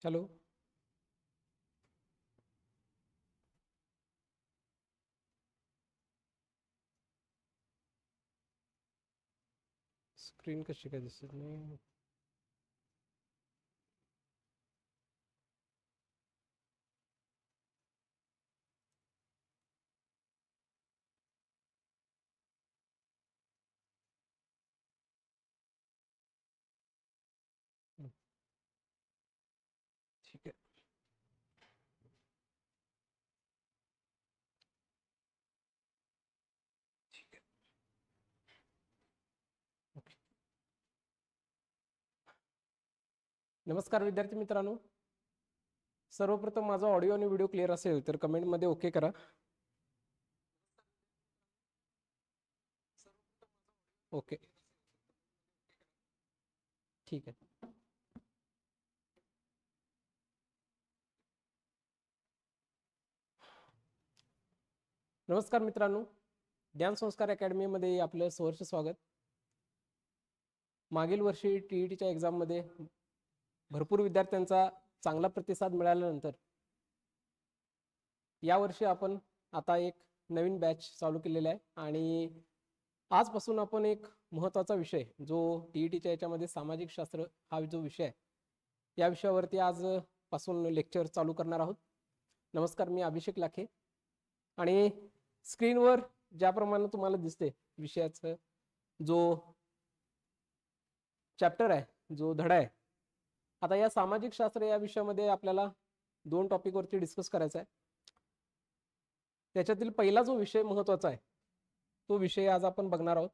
Hello. Screen कशी काय दिसत नाही? ठीक आहे. ठीक आहे. ओके. नमस्कार विद्यार्थी मित्रांनो. सर्वप्रथम माझा ऑडिओ आणि व्हिडिओ क्लिअर असेल तर कमेंटमध्ये ओके करा. ओके. ठीक आहे. नमस्कार मित्रांनो. ज्ञान संस्कार अकॅडमीमध्ये आपलं सहर्ष स्वागत. मागील वर्षी टीईटीच्या एक्झाममध्ये भरपूर विद्यार्थ्यांचा चांगला प्रतिसाद मिळाल्यानंतर यावर्षी आपण आता एक नवीन बॅच चालू केलेला आहे आणि आजपासून आपण एक महत्त्वाचा विषय जो टीईटीच्या याच्यामध्ये सामाजिक शास्त्र हा जो विषय आहे या विषयावरती आज पासून लेक्चर चालू करणार आहोत. नमस्कार, मी अभिषेक लाखे आणि स्क्रीनवर ज्याप्रमाणे तुम्हाला दिसते विषयाचं जो चॅप्टर आहे, जो धडा आहे, आता या सामाजिक शास्त्र या विषयामध्ये आपल्याला 2 टॉपिकवरती डिस्कस करायचा आहे. त्याच्यातील पहिला जो विषय महत्त्वाचा आहे तो विषय आज आपण बघणार आहोत.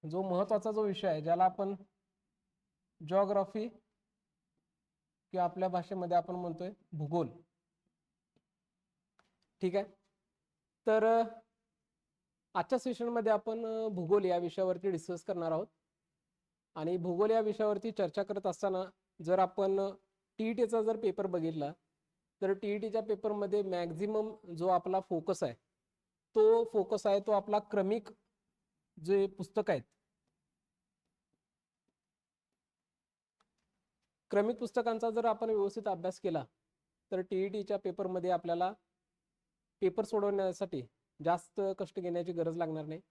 जो महत्त्वाचा जो विषय आहे ज्याला आपण जिओग्राफी किंवा आपल्या भाषेमध्ये आपण म्हणतोय भूगोल. ठीक आहे. तर आजच्या सेशनमध्ये आपण भूगोल या विषयावरती डिस्कस करणार आहोत आणि भूगोल या विषयावरती चर्चा करत असताना जर आपण टीईटीचा जर पेपर बघितला तर टीईटीच्या पेपरमध्ये मॅक्झिमम जो आपला फोकस आहे तो आपला क्रमिक जे पुस्तक आहेत, क्रमिक पुस्तकांचा जर आपण व्यवस्थित अभ्यास केला तर टीईटीच्या पेपरमध्ये आपल्याला पेपर सोडवण्यासाठी जास्त कष्ट घेण्याची गरज लागणार नाही.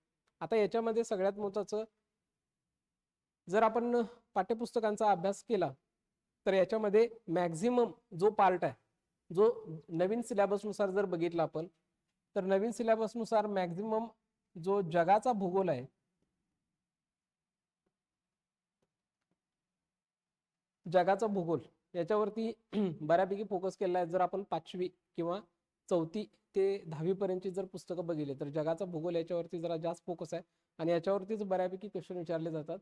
आता याच्यामध्ये सगळ्यात महत्त्वाचं, जर आपण पाठ्यपुस्तकांचा अभ्यास केला तर याच्यामध्ये मॅक्झिमम जो पार्ट आहे, जो नवीन सिलेबसनुसार जर बघितला आपण तर नवीन सिलेबसनुसार मॅक्झिमम जो जगाचा भूगोल आहे, जगाचा भूगोल याच्यावरती बऱ्यापैकी फोकस केला आहे. जर आपण 5वी किंवा 4थी ते 10वी पर्यंतची जर पुस्तकं बघितली तर जगाचा भूगोल याच्यावरती जरा जास्त फोकस आहे आणि याच्यावरतीच बऱ्यापैकी क्वेश्चन विचारले जातात.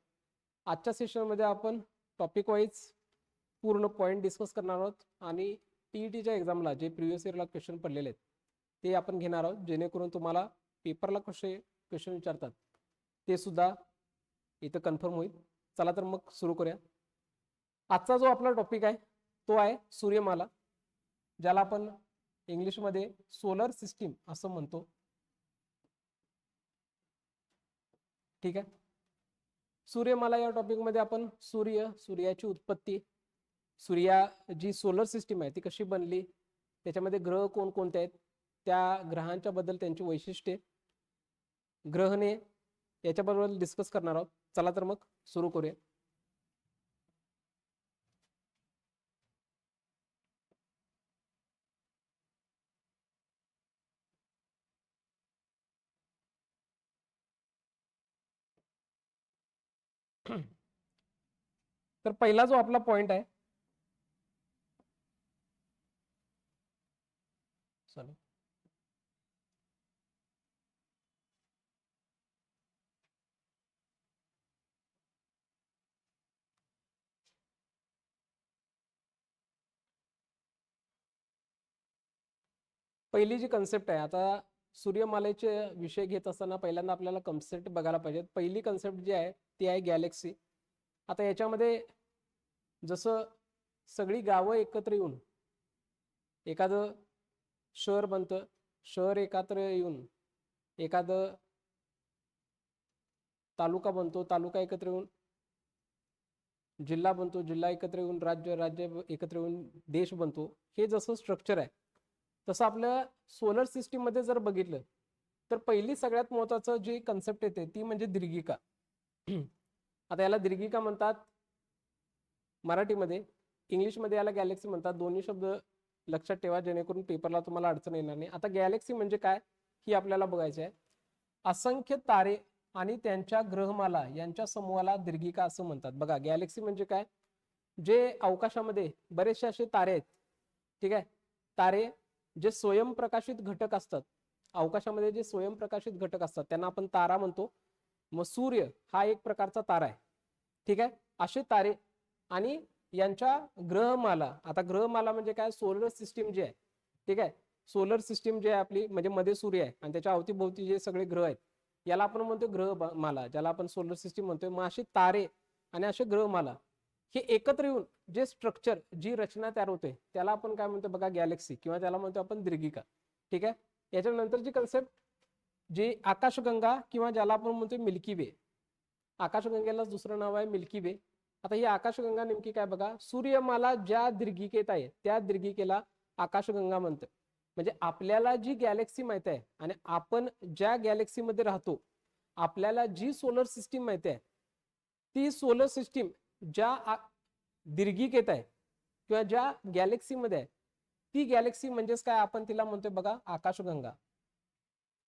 आजच्या सेशनमध्ये आपण टॉपिक वाईज पूर्ण पॉईंट डिस्कस करणार आहोत आणि टीईटीच्या एक्झामला जे प्रिव्हियस इयरला क्वेश्चन पडलेले आहेत ते आपण घेणार आहोत, जेणेकरून तुम्हाला पेपरला कसे क्वेश्चन विचारतात ते सुद्धा इथं कन्फर्म होईल. चला तर मग सुरू करूया. आजचा जो आपला टॉपिक आहे तो आहे सूर्यमाला, ज्याला आपण इंग्लिशमध्ये सोलर सिस्टीम असं म्हणतो. ठीक आहे. सूर्यमाला या टॉपिकमध्ये आपण सूर्याची उत्पत्ती, जी सोलर सिस्टीम आहे ती कशी बनली, त्याच्यामध्ये ग्रह कोणकोणते आहेत, त्या ग्रहांच्या बद्दल त्यांची वैशिष्ट्ये, ग्रहणे याच्याबद्दल डिस्कस करणार आहोत. चला तर मग सुरू करूया. तर पहिला जो आपला पॉइंट आहे, चला पहिली जी कन्सेप्ट आहे, आता सूर्यमालेचे विषय घेत असताना पहिल्यांदा आपल्याला कन्सेप्ट बघायला पाहिजेत. पहिली कन्सेप्ट जी आहे ती आहे गॅलेक्सी. आता याच्यामध्ये जसं सगळी गावं एकत्र येऊन एखादं शहर बनतं, शहर एकत्र येऊन एखादं तालुका बनतो, तालुका एकत्र येऊन जिल्हा बनतो, जिल्हा एकत्र येऊन राज्य, राज्य एकत्र येऊन देश बनतो. हे जसं स्ट्रक्चर आहे तसं आपल्या सोलर सिस्टीम मध्ये जर बघितलं तर पहिली सगळ्यात महत्वाचं जी कन्सेप्ट येते ती म्हणजे दीर्घिका. आता याला दीर्घिका म्हणतात मराठीमध्ये, इंग्लिशमध्ये याला गॅलेक्सी म्हणतात. दोन्ही शब्द लक्षात ठेवा जेणेकरून पेपरला तुम्हाला अडचण येणार नाही. आता गॅलेक्सी म्हणजे काय ही आपल्याला बघायचं आहे. असंख्य तारे आणि त्यांच्या ग्रहमाला यांच्या समूहाला दीर्घिका असं म्हणतात. बघा गॅलेक्सी म्हणजे काय, जे अवकाशामध्ये बरेचसे असे तारे आहेत, ठीक आहे, तारे जे स्वयंप्रकाशित घटक असतात, अवकाशामध्ये जे स्वयंप्रकाशित घटक असतात त्यांना आपण तारा म्हणतो. मग सूर्य हा एक प्रकारचा तारा आहे, ठीक आहे. असे तारे आणि यांच्या ग्रहमाला, आता ग्रहमाला म्हणजे काय, सोलर सिस्टीम जे आहे, ठीक आहे, सोलर सिस्टीम जे आहे आपली म्हणजे मध्ये सूर्य आहे आणि त्याच्या अवतीभोवती जे सगळे ग्रह आहेत याला आपण म्हणतो ग्रहमाला, ज्याला आपण सोलर सिस्टीम म्हणतोय. मग असे तारे आणि असे ग्रहमाला हे एकत्र येऊन जे स्ट्रक्चर, जी रचना तयार होते त्याला आपण काय म्हणतो बघा, गॅलेक्सी, किंवा त्याला म्हणतो आपण दीर्घिका, ठीक आहे. याच्यानंतरची कन्सेप्ट जी आकाशगंगा किंवा ज्याला आपण म्हणतोय मिल्की वे. आकाशगंगेला दुसरं नाव आहे मिल्की वे. आता ही आकाशगंगा नेमकी काय बघा, सूर्यमाला ज्या दीर्घिकेत आहे त्या दीर्घिकेला आकाशगंगा म्हणतात. म्हणजे आपल्याला जी गॅलेक्सी माहिती आहे आणि आपण ज्या गॅलेक्सी मध्ये राहतो, आपल्याला जी सोलर सिस्टीम माहिती आहे ती सोलर सिस्टीम ज्या दीर्घिकेत आहे किंवा ज्या गॅलेक्सी मध्ये आहे ती गॅलेक्सी म्हणजेच काय, आपण तिला म्हणतोय बघा आकाशगंगा,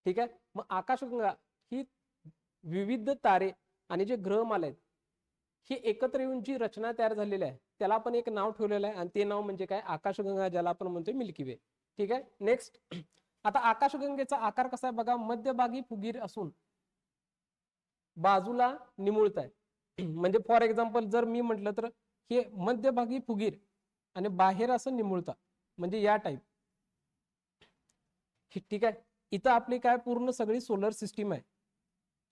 ठीक आहे. मग आकाशगंगा ही विविध तारे आणि जे ग्रहमाला आहेत हे एकत्र येऊन जी रचना तयार झालेली आहे त्याला आपण एक नाव ठेवलेलं आहे आणि ते नाव म्हणजे काय, आकाशगंगा, ज्याला आपण म्हणतोय मिल्की वे, ठीक आहे. नेक्स्ट, आता आकाशगंगेचा आकार कसा आहे बघा, मध्यभागी फुगीर असून बाजूला निमुळत आहे. म्हणजे फॉर एक्झाम्पल जर मी म्हटलं तर हे मध्यभागी फुगीर आणि बाहेर असं निमुळता, म्हणजे या टाईप, ठीक आहे. इथं आपली काय पूर्ण सगळी सोलर सिस्टीम आहे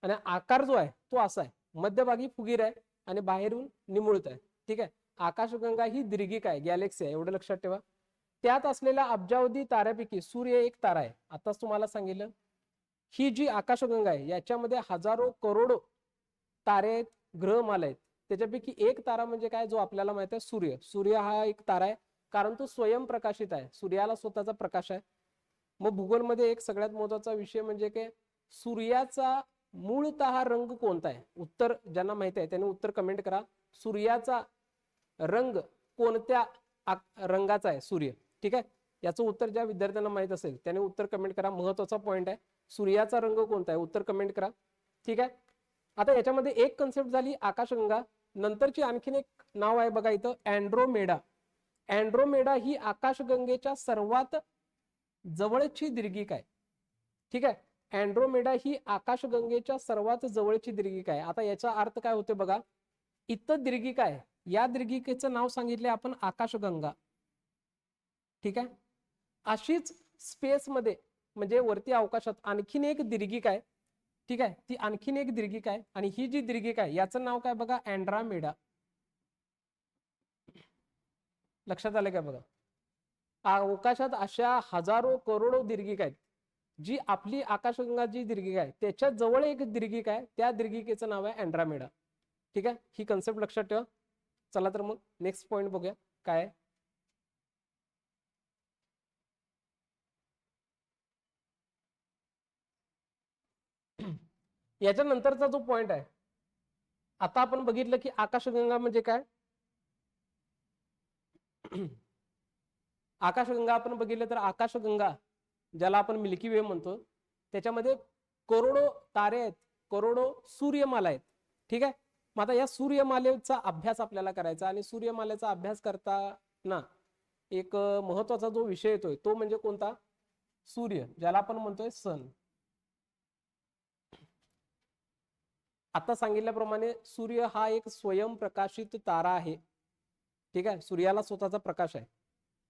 आणि आकार जो आहे तो असा आहे, मध्यभागी फुगीर आहे आणि बाहेरून निमुळत आहे, ठीक आहे. आकाशगंगा ही दीर्घिका आहे, गॅलेक्सी आहे, एवढं लक्षात ठेवा. त्यात असलेल्या अब्जावधी ताऱ्यापैकी सूर्य एक तारा आहे. आताच तुम्हाला सांगितलं, ही जी आकाशगंगा आहे याच्यामध्ये हजारो करोडो तारे आहेत, ग्रहमाला आहेत. त्याच्यापैकी एक तारा म्हणजे काय, जो आपल्याला माहित आहे सूर्य. सूर्य हा एक तारा आहे कारण तो स्वयंप्रकाशित आहे, सूर्याला स्वतःचा प्रकाश आहे. मग भूगोलमध्ये एक सगळ्यात महत्वाचा विषय म्हणजे काय, सूर्याचा मूळतः रंग कोणता आहे. उत्तर ज्यांना माहिती आहे त्यांनी उत्तर कमेंट करा. सूर्याचा रंग कोणत्या रंगाचा आहे सूर्य, ठीक आहे. याचं उत्तर ज्या विद्यार्थ्यांना माहित असेल त्याने उत्तर कमेंट करा. महत्वाचा पॉइंट आहे, सूर्याचा रंग कोणता आहे, उत्तर कमेंट करा, ठीक आहे. आता याच्यामध्ये एक कन्सेप्ट झाली आकाशगंगा. नंतरची आणखीन एक नाव आहे बघा इथं, अँड्रोमेडा. अँड्रोमेडा ही आकाशगंगेच्या सर्वात जवळची दीर्घिका आहे, ठीक आहे. अँड्रोमेडा ही आकाशगंगेच्या सर्वात जवळची दीर्घिका आहे. आता याचा अर्थ काय होते बघा, इथं दीर्घिका आहे, या दीर्घिकेचं नाव सांगितले आपण आकाशगंगा, ठीक आहे. अशीच स्पेस मध्ये म्हणजे वरती अवकाशात आणखीन एक दीर्घिका आहे, ठीक आहे. ती आणखीन एक दीर्घिका आहे आणि ही जी दीर्घिका आहे याचं नाव काय बघा, अँड्रोमेडा. लक्षात आलं काय बघा, अवकाशात अशा हजारो करोडो दीर्घिका आहेत. जी आपली आकाशगंगा जी दीर्घिका आहे त्याच्या जवळ एक दीर्घिका आहे, त्या दीर्घिकेचं नाव आहे अँड्रोमेडा, ठीक आहे. ही कन्सेप्ट लक्षात ठेवा. चला तर मग नेक्स्ट पॉइंट बघूया काय. याच्यानंतरचा जो पॉइंट आहे, आता आपण बघितलं की आकाशगंगा म्हणजे काय. आकाशगंगा आपण बघितलं तर आकाशगंगा ज्याला आपण मिल्की वे म्हणतो त्याच्यामध्ये करोडो तारे आहेत, करोडो सूर्यमाला आहेत, ठीक आहे. मग आता या सूर्यमालेचा अभ्यास आपल्याला करायचा आणि सूर्यमालेचा अभ्यास करताना एक महत्वाचा जो विषय येतोय तो म्हणजे कोणता, सूर्य, ज्याला आपण म्हणतोय सन. आता सांगितल्याप्रमाणे सूर्य हा एक स्वयंप्रकाशित तारा आहे, ठीक आहे. सूर्याला स्वतःचा प्रकाश आहे,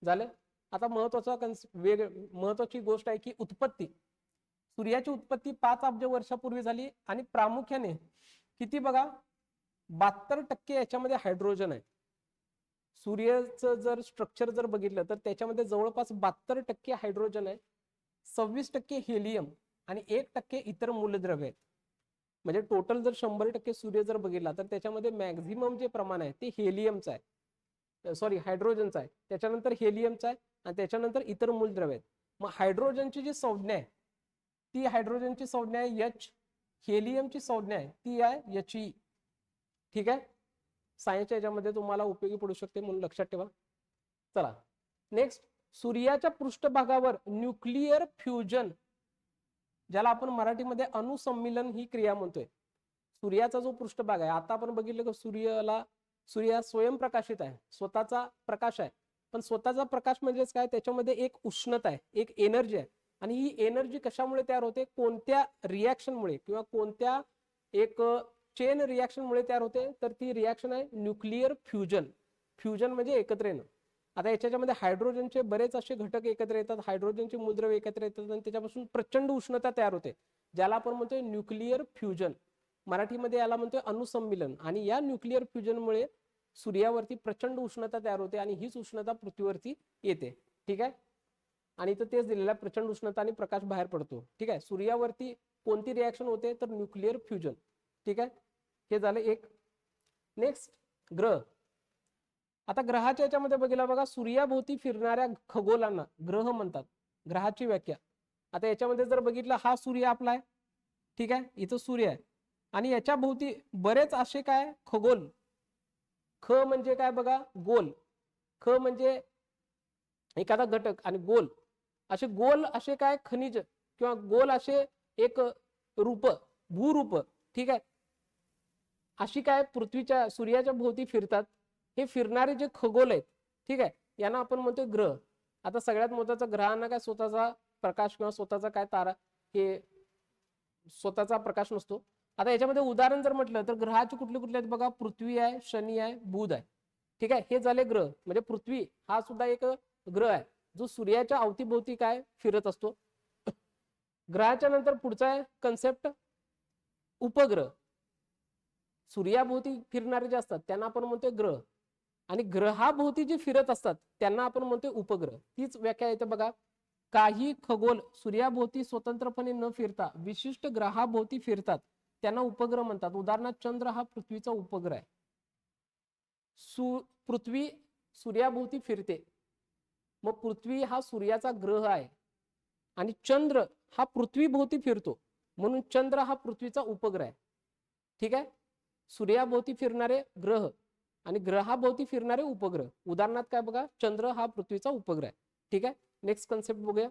झालं. आता महत्वाची गोष्ट आहे की उत्पत्ती, सूर्याची उत्पत्ती 5 अब्ज वर्षापूर्वी झाली आणि प्रामुख्याने किती बघा, 72% याच्यामध्ये हायड्रोजन आहे. सूर्याचं जर स्ट्रक्चर जर बघितलं तर त्याच्यामध्ये जवळपास 72% हायड्रोजन आहे, 26% हेलियम आणि 1% इतर मूलद्रव्य आहेत. म्हणजे टोटल जर 100% सूर्य जर बघितला तर त्याच्यामध्ये मॅक्झिमम जे प्रमाण आहे ते हेलियमचं आहे, सॉरी हायड्रोजनचं आहे, त्याच्यानंतर हेलियमचं आहे आणि त्याच्यानंतर इतर मूलद्रव्य आहेत. मग हायड्रोजनची जी संज्ञा आहे ती हायड्रोजनची संज्ञा आहे H, हेलियमची संज्ञा आहे ती आहे He. ठीक आहे, सायन्सच्या याच्यामध्ये तुम्हाला उपयोगी पडू शकते म्हणून लक्षात ठेवा. चला नेक्स्ट, सूर्याच्या पृष्ठभागावर न्यूक्लिअर फ्युजन, ज्याला आपण मराठीमध्ये अणुसंमिलन ही क्रिया म्हणतोय. सूर्याचा जो पृष्ठभाग आहे, आता आपण बघितलं की सूर्य स्वयंप्रकाशित आहे, स्वतःचा प्रकाश आहे, पण स्वतःचा प्रकाश म्हणजेच काय, त्याच्यामध्ये एक उष्णता आहे, एक एनर्जी आहे. आणि ही एनर्जी कशामुळे तयार होते, कोणत्या रिॲक्शनमुळे किंवा कोणत्या एक चेन रिॲक्शनमुळे तयार होते, तर ती रिॲक्शन आहे न्यूक्लिअर फ्युजन. फ्युजन म्हणजे एकत्र येणं. आता याच्यामध्ये हायड्रोजनचे बरेच असे घटक एकत्र येतात, हायड्रोजनचे मूलद्रव्य एकत्र येतात आणि त्याच्यापासून प्रचंड उष्णता तयार होते, ज्याला आपण म्हणतोय न्यूक्लिअर फ्युजन. मराठीमध्ये याला म्हणतोय अणुसंमिलन. आणि या न्यूक्लिअर फ्युजनमुळे सूर्यावरती प्रचंड उष्णता तयार होते आणि हीच उष्णता पृथ्वीवरती येते. ठीक आहे, आणि इथं तेच दिलेलं आहे, प्रचंड उष्णता आणि प्रकाश बाहेर पडतो. ठीक आहे, सूर्यावरती कोणती रिॲक्शन होते, तर न्यूक्लिअर फ्युजन. ठीक आहे, हे झालं एक. नेक्स्ट, ग्रह. आता ग्रहाच्या याच्यामध्ये बघितलं बघा, सूर्याभोवती फिरणाऱ्या खगोलांना ग्रह म्हणतात. ग्रहाची व्याख्या आता याच्यामध्ये जर बघितलं, हा सूर्य आपला आहे. ठीक आहे, इथं सूर्य आहे आणि याच्या भोवती बरेच असे काय खगोल. ख म्हणजे काय बघा, गोल. ख म्हणजे एखादा घटक आणि गोल असे काय खनिज किंवा गोल असे एक रूप, भूरूप. ठीक आहे, अशी काय पृथ्वीच्या सूर्याच्या भोवती फिरतात. हे फिरणारे जे खगोल आहेत, ठीक आहे, यांना आपण म्हणतोय ग्रह. आता सगळ्यात महत्वाचा, ग्रहांना काय स्वतःचा प्रकाश किंवा स्वतःचा काय तारा, हे स्वतःचा प्रकाश नसतो. आता याच्यामध्ये उदाहरण जर म्हटलं तर ग्रहाचे कुठले कुठले आहेत बघा, पृथ्वी आहे, शनी आहे, बुध आहे. ठीक आहे, हे झाले ग्रह. म्हणजे पृथ्वी हा सुद्धा एक ग्रह आहे जो सूर्याच्या अवतीभोवती काय फिरत असतो. ग्रहाच्या नंतर पुढचा आहे कन्सेप्ट उपग्रह. सूर्याभोवती फिरणारे जे असतात त्यांना आपण म्हणतोय ग्रह, आणि ग्रहाभोवती जे फिरत असतात त्यांना आपण म्हणतोय उपग्रह. तीच व्याख्या येते बघा, काही खगोल सूर्याभोवती स्वतंत्रपणे न फिरता विशिष्ट ग्रहाभोवती फिरतात, त्यांना उपग्रह म्हणतात. उदाहरणार्थ चंद्र हा पृथ्वीचा उपग्रह आहे. पृथ्वी सूर्याभोवती फिरते, मग पृथ्वी हा सूर्याचा ग्रह आहे आणि चंद्र हा पृथ्वीभोवती फिरतो, म्हणून चंद्र हा पृथ्वीचा उपग्रह आहे. ठीक आहे, सूर्याभोवती फिरणारे ग्रह आणि ग्रहाभोवती फिरणारे उपग्रह. उदाहरणार्थ काय बघा, चंद्र हा पृथ्वीचा उपग्रह आहे. ठीक आहे, नेक्स्ट कन्सेप्ट बघूया.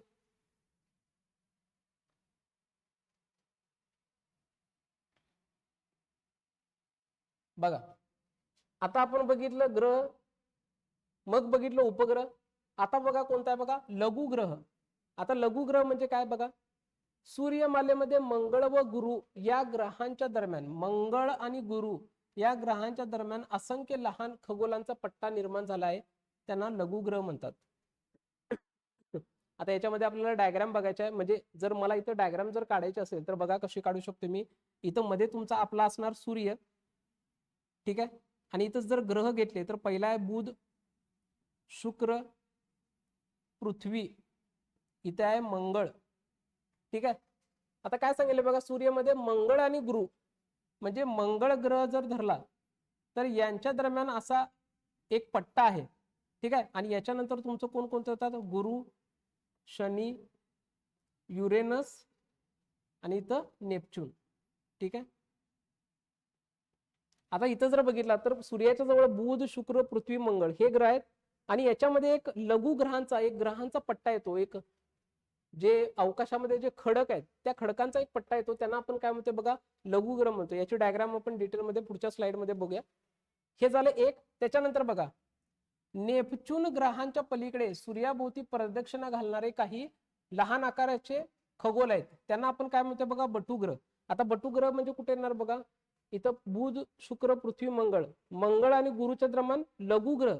बघा, आता आपण बघितलं ग्रह, मग बघितलं उपग्रह. आता बघा कोणता आहे बघा, लघुग्रह. आता लघुग्रह म्हणजे काय बघा, सूर्यमालेमध्ये मंगळ व गुरु या ग्रहांच्या दरम्यान, मंगळ आणि गुरु या ग्रहांच्या दरम्यान असंख्य लहान खगोलांचा पट्टा निर्माण झाला आहे, त्यांना लघुग्रह म्हणतात. आता याच्यामध्ये आपल्याला डायग्राम बघायचा आहे. म्हणजे जर मला इथं डायग्राम जर काढायचे असेल तर बघा कशी काढू शकतो मी. इथं मध्ये तुमचा आपला असणार सूर्य. ठीक आहे, आणि इथं जर ग्रह घेतले तर पहिला आहे बुध, शुक्र, पृथ्वी, इथे आहे मंगळ. ठीक आहे, आता काय सांगितलं बघा, सूर्यामध्ये मंगळ आणि गुरु म्हणजे मंगळ ग्रह जर धरला तर यांच्या दरम्यान असा एक पट्टा आहे. ठीक आहे, आणि याच्यानंतर तुमचं कोणकोणतं होतात, गुरु, शनी, युरेनस आणि इथं नेपच्यून. ठीक आहे, आता इथं जर बघितला तर सूर्याच्या जवळ बुध, शुक्र, पृथ्वी, मंगळ हे ग्रह आहेत आणि याच्यामध्ये एक लघु ग्रहांचा, एक ग्रहांचा पट्टा येतो. एक जे अवकाशामध्ये जे खडक आहेत त्या खडकांचा एक पट्टा येतो, त्यांना आपण काय म्हणतो बघा, लघुग्रह म्हणतो. याची डायग्राम आपण डिटेलमध्ये पुढच्या स्लाइडमध्ये बघूया. हे झालं एक. त्याच्यानंतर बघा, नेपच्यून ग्रहांच्या पलीकडे सूर्याभोवती प्रदक्षिणा घालणारे काही लहान आकाराचे खगोल आहेत, त्यांना आपण काय म्हणतो बघा, बटुग्रह. आता बटुग्रह म्हणजे कुठे येणार बघा, इथं बुध, शुक्र, पृथ्वी, मंगळ, मंगळ आणि गुरुच्या दरम्यान लघुग्रह.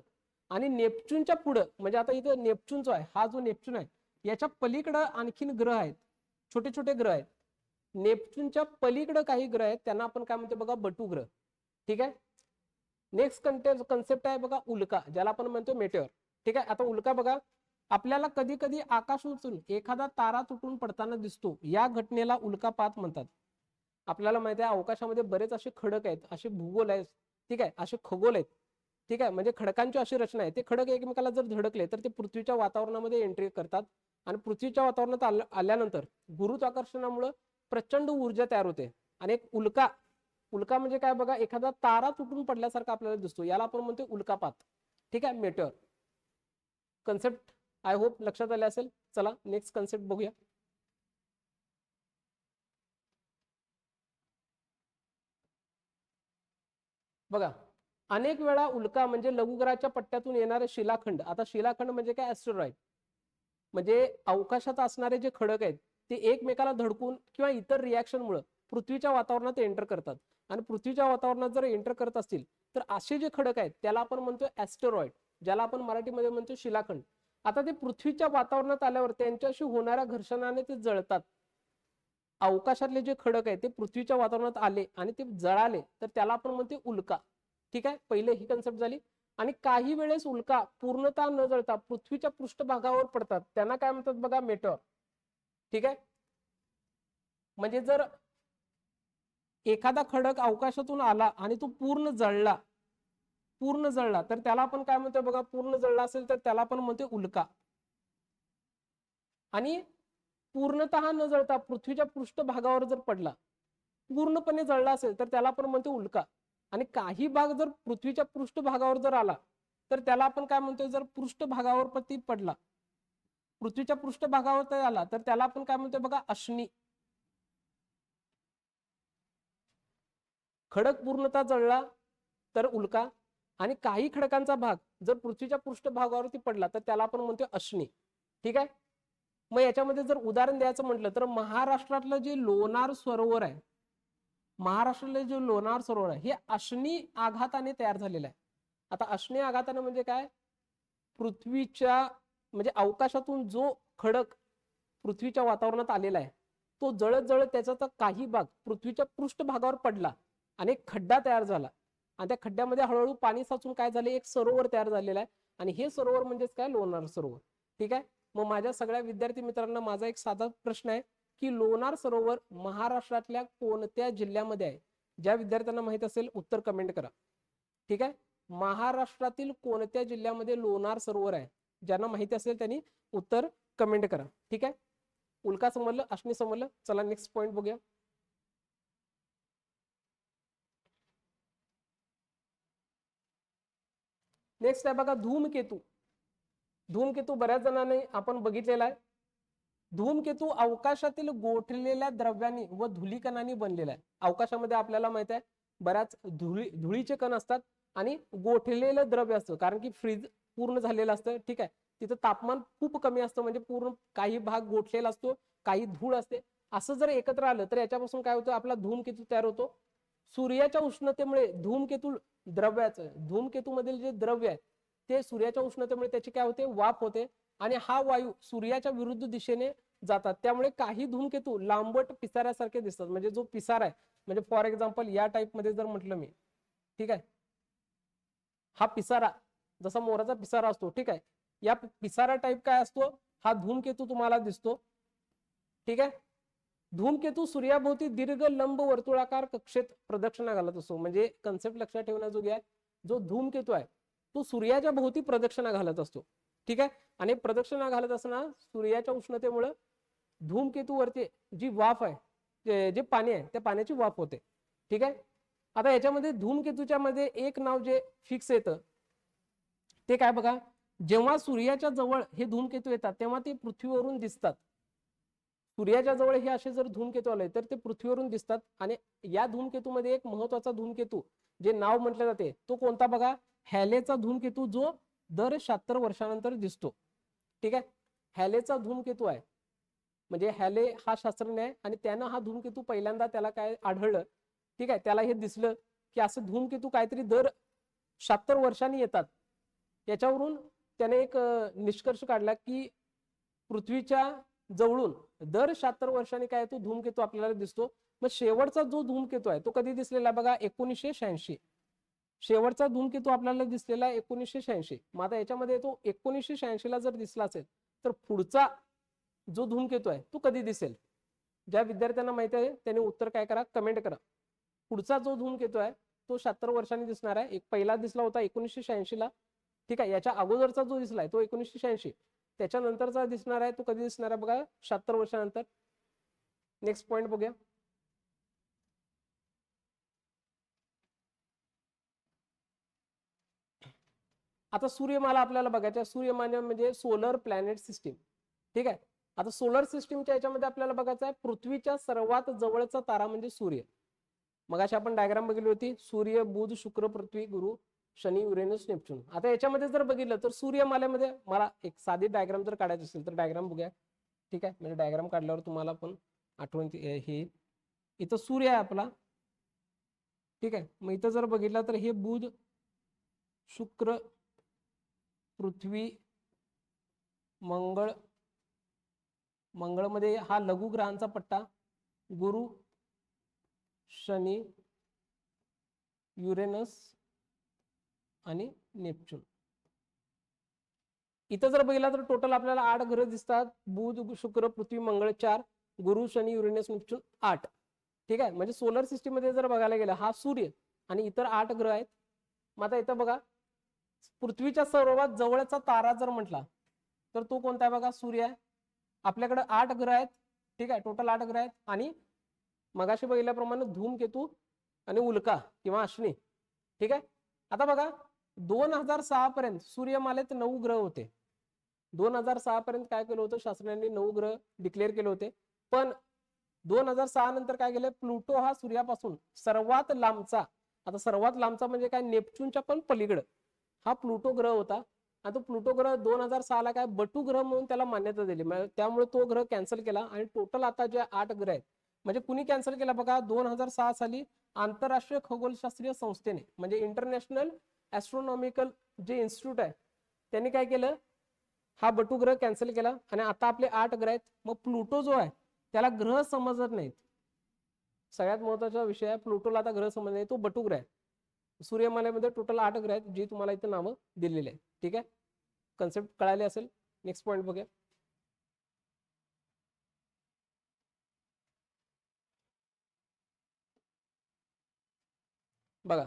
आणि नेपच्यूनच्या पुढं म्हणजे आता इथं नेपच्यून जो आहे, हा जो नेपच्यून आहे याच्या पलीकडं आणखीन ग्रह आहेत, छोटे छोटे ग्रह आहेत. नेपच्यूनच्या पलीकडं काही ग्रह आहेत, त्यांना आपण काय म्हणतो बघा, बटुग्रह. ठीक आहे, नेक्स्ट कन्सेप्ट आहे बघा उल्का, ज्याला आपण म्हणतो मेटेओर. ठीक आहे, आता उल्का बघा, आपल्याला कधी कधी आकाशातून एखादा तारा तुटून पडताना दिसतो, या घटनेला उल्कापात म्हणतात. आपल्याला माहिती आहे अवकाशामध्ये बरेच असे खडक आहेत, असे भूगोल आहेत, ठीक आहे, असे खगोल आहेत, ठीक आहे, म्हणजे खडकांची अशी रचना आहे. ते खडक एकमेकाला जर धडकले तर ते पृथ्वीच्या वातावरणामध्ये एंट्री करतात आणि पृथ्वीच्या वातावरणात आल्यानंतर गुरुत्वाकर्षणामुळे प्रचंड ऊर्जा तयार होते आणि एक उल्का, उल्का म्हणजे काय बघा, एखादा तारा तुटून पडल्यासारखा आपल्याला दिसतो, याला आपण म्हणतो उल्कापात, ठीक आहे, मेटेओर. कन्सेप्ट आय होप लक्षात आले असेल. चला नेक्स्ट कन्सेप्ट बघूया. बघा, अनेक वेळा उल्का म्हणजे लघुग्रहाच्या पट्ट्यातून येणारे शिलाखंड. आता शिलाखंड म्हणजे काय, ॲस्टेरॉइड, म्हणजे अवकाशात असणारे जे खडक आहेत ते एकमेकाला धडकून किंवा इतर रिॲक्शनमुळे पृथ्वीच्या वातावरणात एंटर करतात. आणि पृथ्वीच्या वातावरणात जर एंटर करत असतील तर असे जे खडक आहेत त्याला आपण म्हणतो ॲस्टेरॉइड, ज्याला आपण मराठीमध्ये म्हणतो शिलाखंड. आता ते पृथ्वीच्या वातावरणात आल्यावर त्यांच्याशी होणाऱ्या घर्षणाने ते जळतात. अवकाशातले जे खडक आहेत ते पृथ्वीच्या वातावरणात आले आणि ते जळाले तर त्याला आपण म्हणतो उल्का. ठीक आहे, पहिले ही कन्सेप्ट झाली. आणि काही वेळेस उल्का पूर्णतः न जळता पृथ्वीच्या पृष्ठभागावर पडतात, त्यांना काय म्हणतात बघा, मेटॉर. ठीक आहे, म्हणजे जर एखादा खडक अवकाशातून आला आणि तो पूर्ण जळला, पूर्ण जळला तर त्याला आपण काय म्हणतो बघा, पूर्ण जळला असेल तर त्याला आपण म्हणतो उल्का. आणि पूर्णतः न जळता पृथ्वीच्या पृष्ठभागावर जर पडला, पूर्णपणे जळला असेल तर त्याला आपण म्हणतो उल्का. आणि काही भाग जर पृथ्वीच्या पृष्ठभागावर जर आला तर त्याला आपण काय म्हणतो, जर पृष्ठभागावर ती पडला, पृथ्वीच्या पृष्ठभागावर तर आला तर त्याला आपण काय म्हणतो बघा, अश्नी. खडक पूर्णतः जळला तर उल्का, आणि काही खडकांचा भाग जर पृथ्वीच्या पृष्ठभागावरती पडला तर त्याला आपण म्हणतो अश्नी. ठीक आहे, मग याच्यामध्ये जर उदाहरण द्यायचं म्हटलं तर महाराष्ट्रातलं जे लोणार सरोवर आहे, महाराष्ट्रातले जे लोणार सरोवर आहे हे अश्नी आघाताने तयार झालेलं आहे. आता अश्नी आघाताने म्हणजे काय, पृथ्वीच्या म्हणजे अवकाशातून जो खडक पृथ्वीच्या वातावरणात आलेला आहे तो जळत जळत त्याचा काही भाग पृथ्वीच्या पृष्ठभागावर पडला आणि एक खड्डा तयार झाला, आणि त्या खड्ड्यामध्ये हळूहळू पाणी साचून काय झाले, एक सरोवर तयार झालेला आहे. आणि हे सरोवर म्हणजेच काय, लोणार सरोवर. ठीक आहे, मग माझ्या सगळ्या विद्यार्थी मित्रांना माझा एक साधा प्रश्न आहे की लोणार सरोवर महाराष्ट्रातल्या कोणत्या जिल्ह्यामध्ये आहे? ज्या विद्यार्थ्यांना माहित असेल उत्तर कमेंट करा. ठीक आहे, महाराष्ट्रातील कोणत्या जिल्ह्यामध्ये लोणार सरोवर आहे? ज्यांना माहिती असेल त्यांनी उत्तर कमेंट करा. ठीक आहे, उल्का समजलं, अश्नी समजलं. चला नेक्स्ट पॉइंट बघूया. नेक्स्ट आहे बघा धूमकेतू. धूमकेतू बऱ्याच जणांनी आपण बघितलेला आहे. धूमकेतू अवकाशातील गोठलेल्या द्रव्यांनी व धुलीकणांनी बनलेला आहे. अवकाशामध्ये आपल्याला माहित आहे बऱ्याच धुळीचे कण असतात आणि गोठलेलं द्रव्य असतं, कारण की फ्रीज पूर्ण झालेलं असतं. ठीक आहे, तिथं तापमान खूप कमी असतं, म्हणजे पूर्ण काही भाग गोठलेला असतो, काही धूळ असते. असं जर एकत्र आलं तर याच्यापासून काय होतं, आपला धूमकेतू तयार होतो. सूर्याच्या उष्णतेमुळे धूमकेतू मधील जे द्रव्य आहे ते सूर्याच्या उष्णतेमुळे त्याची काय होते, वाफ होते, आणि हा वायू सूर्याच्या विरुद्ध दिशेने जातात. त्यामुळे काही धूमकेतू लांबट पिसाऱ्यासारखे दिसतात. म्हणजे जो पिसारा आहे, म्हणजे फॉर एक्झाम्पल या टाइप मध्ये जर म्हटलं मी, ठीक आहे, हा पिसारा जसा मोराचा पिसारा असतो, ठीक आहे, या पिसारा टाइप काय असतो, हा धूमकेतू तुम्हाला दिसतो. ठीक आहे, धूमकेतू सूर्याभोवती दीर्घ लंब वर्तुळाकार कक्षेत प्रदक्षिणा घालत असतो. म्हणजे कन्सेप्ट लक्षात ठेवण्याजोगी आहे, जो धूमकेतू आहे तो सूर्याच्या भोवती प्रदक्षिणा घालत असतो. ठीक आहे, आणि प्रदक्षिणा घालत असताना सूर्याच्या उष्णतेमुळे धूमकेतूवरती जी वाफ आहे, जे पाणी आहे त्या पाण्याची वाफ होते. ठीक आहे, आता याच्यामध्ये धूमकेतूच्या मध्ये एक नाव जे फिक्स येतं ते काय बघा, जेव्हा सूर्याच्या जवळ हे धूमकेतू येतात तेव्हा ते पृथ्वीवरून दिसतात. सूर्याच्या जवळ हे असे जर धूमकेतू आले तर ते पृथ्वीवरून दिसतात. आणि या धूमकेतूमध्ये एक महत्वाचा धूमकेतू जे नाव म्हटले जाते तो कोणता बघा, हॅलेचा धूमकेतू, जो दर 76 वर्षानंतर दिसतो. ठीक आहे, हॅलेचा धूमकेतू आहे, म्हणजे हॅले हा शास्त्रज्ञ आहे आणि त्यानं हा धूमकेतू पहिल्यांदा त्याला काय आढळलं, ठीक आहे, त्याला हे दिसलं की असं धूमकेतू काहीतरी दर 76 वर्षांनी येतात. याच्यावरून त्याने एक निष्कर्ष काढला की पृथ्वीच्या जवळून दर 76 वर्षांनी काय तो धूमकेतू आपल्याला दिसतो. मग शेवटचा जो धूमकेतू आहे तो कधी दिसलेला बघा, 1986. शेवटचा धूमकेतू आपल्याला दिसलेला 1986. मग आता याच्यामध्ये तो 1986 ला जर दिसला असेल तर पुढचा जो धूमकेतू आहे तो कधी दिसेल? ज्या विद्यार्थ्यांना माहिती आहे त्यांनी उत्तर काय करा, कमेंट करा. पुढचा जो धूमकेतू आहे तो 76 वर्षांनी दिसणार आहे. एक पहिला दिसला होता 1986 ला. ठीक आहे, याच्या अगोदरचा जो दिसलाय तो 1986. त्याच्यानंतरचा दिसणार आहे तो कधी दिसणार आहे बघा, 76 वर्षानंतर. नेक्स्ट पॉइंट बघूया. आता सूर्यमाला आपल्याला बघायच्या. सूर्यमाला म्हणजे सोलर प्लॅनेट सिस्टीम. ठीक आहे, आता सोलर सिस्टीमच्या याच्यामध्ये आपल्याला बघायचं आहे पृथ्वीच्या सर्वात जवळचा तारा म्हणजे सूर्य. मग अशी आपण डायग्राम बघितली होती, सूर्य, बुध, शुक्र, पृथ्वी, गुरु, शनी, युरेनस, नेपच्यून. आता याच्यामध्ये जर बघितलं तर सूर्यमालेमध्ये मला एक साधी डायग्राम जर काढायची असेल तर डायग्राम बघूया. ठीक आहे, म्हणजे डायग्राम काढल्यावर तुम्हाला पण आठवण हे. इथं सूर्य आहे आपला. ठीक आहे, मग इथं जर बघितलं तर हे बुध, शुक्र, पृथ्वी, मंगळ. मंगळमध्ये हा लघुग्रहांचा पट्टा, गुरु, शनी, युरेनस आणि नेपच्यून. इथं जर बघितलं तर टोटल आपल्याला 8 ग्रह दिसतात. बुध, शुक्र, पृथ्वी, मंगळ 4, गुरु, शनी, युरेनस, नेपच्यून 8. ठीक आहे, म्हणजे सोलर सिस्टीम मध्ये जर बघायला गेलं हा सूर्य आणि इतर 8 ग्रह आहेत. मग आता इथं बघा, पृथ्वीच्या सर्वात जवळचा तारा जर म्हटला तर तो कोणता आहे बघा, सूर्य आहे. आपल्याकडे 8 ग्रह आहेत. ठीक आहे, टोटल 8 ग्रह आहेत. आणि मगाशी बघितल्याप्रमाणे धूमकेतू आणि उल्का किंवा अश्विनी. ठीक आहे, आता बघा 2006 पर्यंत सूर्यमालेत 9 ग्रह होते. 2006 पर्यंत काय केलं होतं शास्त्रज्ञांनी, 9 ग्रह डिक्लेअर केले होते. पण 2006 नंतर काय केलं, प्लुटो हा सूर्यापासून सर्वात लांबचा, आता सर्वात लांबचा म्हणजे काय, नेपच्यूनच्या पण पलीकडे हा प्लुटो ग्रह होता. आणि तो प्लुटो ग्रह 2006 ला काय बटू ग्रह म्हणून त्याला मान्यता दिली. त्यामुळे तो ग्रह कॅन्सल केला. आणि टोटल आता जे 8 ग्रह आहेत, म्हणजे कुणी कॅन्सल केला बघा, 2006 साली आंतरराष्ट्रीय खगोलशास्त्रीय संस्थेने, म्हणजे इंटरनॅशनल ऍस्ट्रॉनॉमिकल जे इन्स्टिट्यूट आहे त्यांनी काय केलं, हा बटू ग्रह कॅन्सल केला. आणि आता आपले 8 ग्रह आहेत. मग प्लुटो जो आहे त्याला ग्रह समजत नाहीत. सगळ्यात महत्वाचा विषय आहे, प्लुटोला आता ग्रह समजत नाही, तो बटू ग्रह आहे. सूर्यमालेमध्ये टोटल 8 ग्रह आहेत जी तुम्हाला इथे नावं दिलेली आहेत. ठीक आहे, कन्सेप्ट कळाले असेल. नेक्स्ट पॉइंट बघूया. बघा,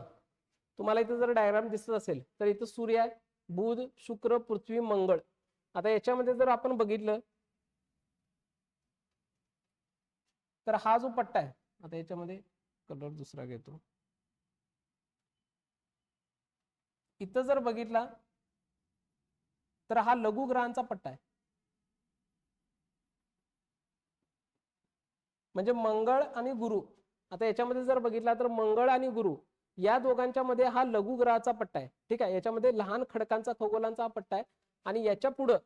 तुम्हाला इथं जर डायग्राम दिसत असेल तर इथं सूर्य आहे, बुध, शुक्र, पृथ्वी, मंगळ. आता याच्यामध्ये जर आपण बघितलं तर हा जो पट्टा आहे, आता याच्यामध्ये कलर दुसरा घेतो. इथं जर बघितला तर हा लघुग्रहांचा पट्टा आहे. म्हणजे मंगळ आणि गुरु. आता याच्यामध्ये जर बघितला तर मंगळ आणि गुरु या दोघांच्या मध्ये हा लघुग्रहाचा पट्टा आहे. ठीक आहे, याच्यामध्ये लहान खडकांचा खगोलांचा हा पट्टा आहे. आणि याच्या पुढं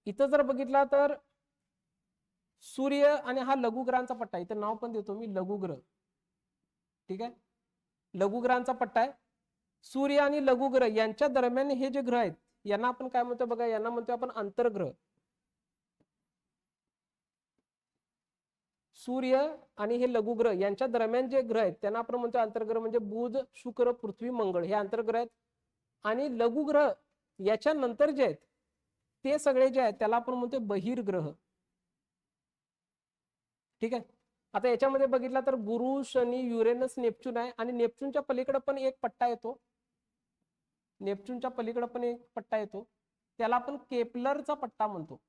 इथं जर बघितला तर सूर्य आणि हा लघुग्रहांचा पट्टा, इथं नाव पण देतो मी, लघुग्रह. ठीक आहे, लघुग्रहांचा पट्टा आहे. सूर्य आणि लघुग्रह यांच्या दरम्यान हे जे ग्रह आहेत यांना आपण काय म्हणतो बघा, यांना म्हणतो आपण अंतर्ग्रह. सूर्य आणि हे लघुग्रह यांच्या दरम्यान जे ग्रह आहेत त्यांना आपण म्हणतो अंतर्ग्रह. म्हणजे बुध, शुक्र, पृथ्वी, मंगळ हे अंतर्ग्रह आहेत. आणि लघुग्रह याच्या नंतर जे आहेत ते सगळे जे आहेत त्याला आपण म्हणतो बहिर्ग्रह. ठीक आहे, आता याच्यामध्ये बघितला तर गुरु, शनी, युरेनस, नेपच्यून आहे. आणि नेपच्यूनच्या पलीकडे पण एक पट्टा येतो. नेपच्यूनच्या पलीकडे पण एक पट्टा येतो, त्याला आपण केपलरचा पट्टा म्हणतो.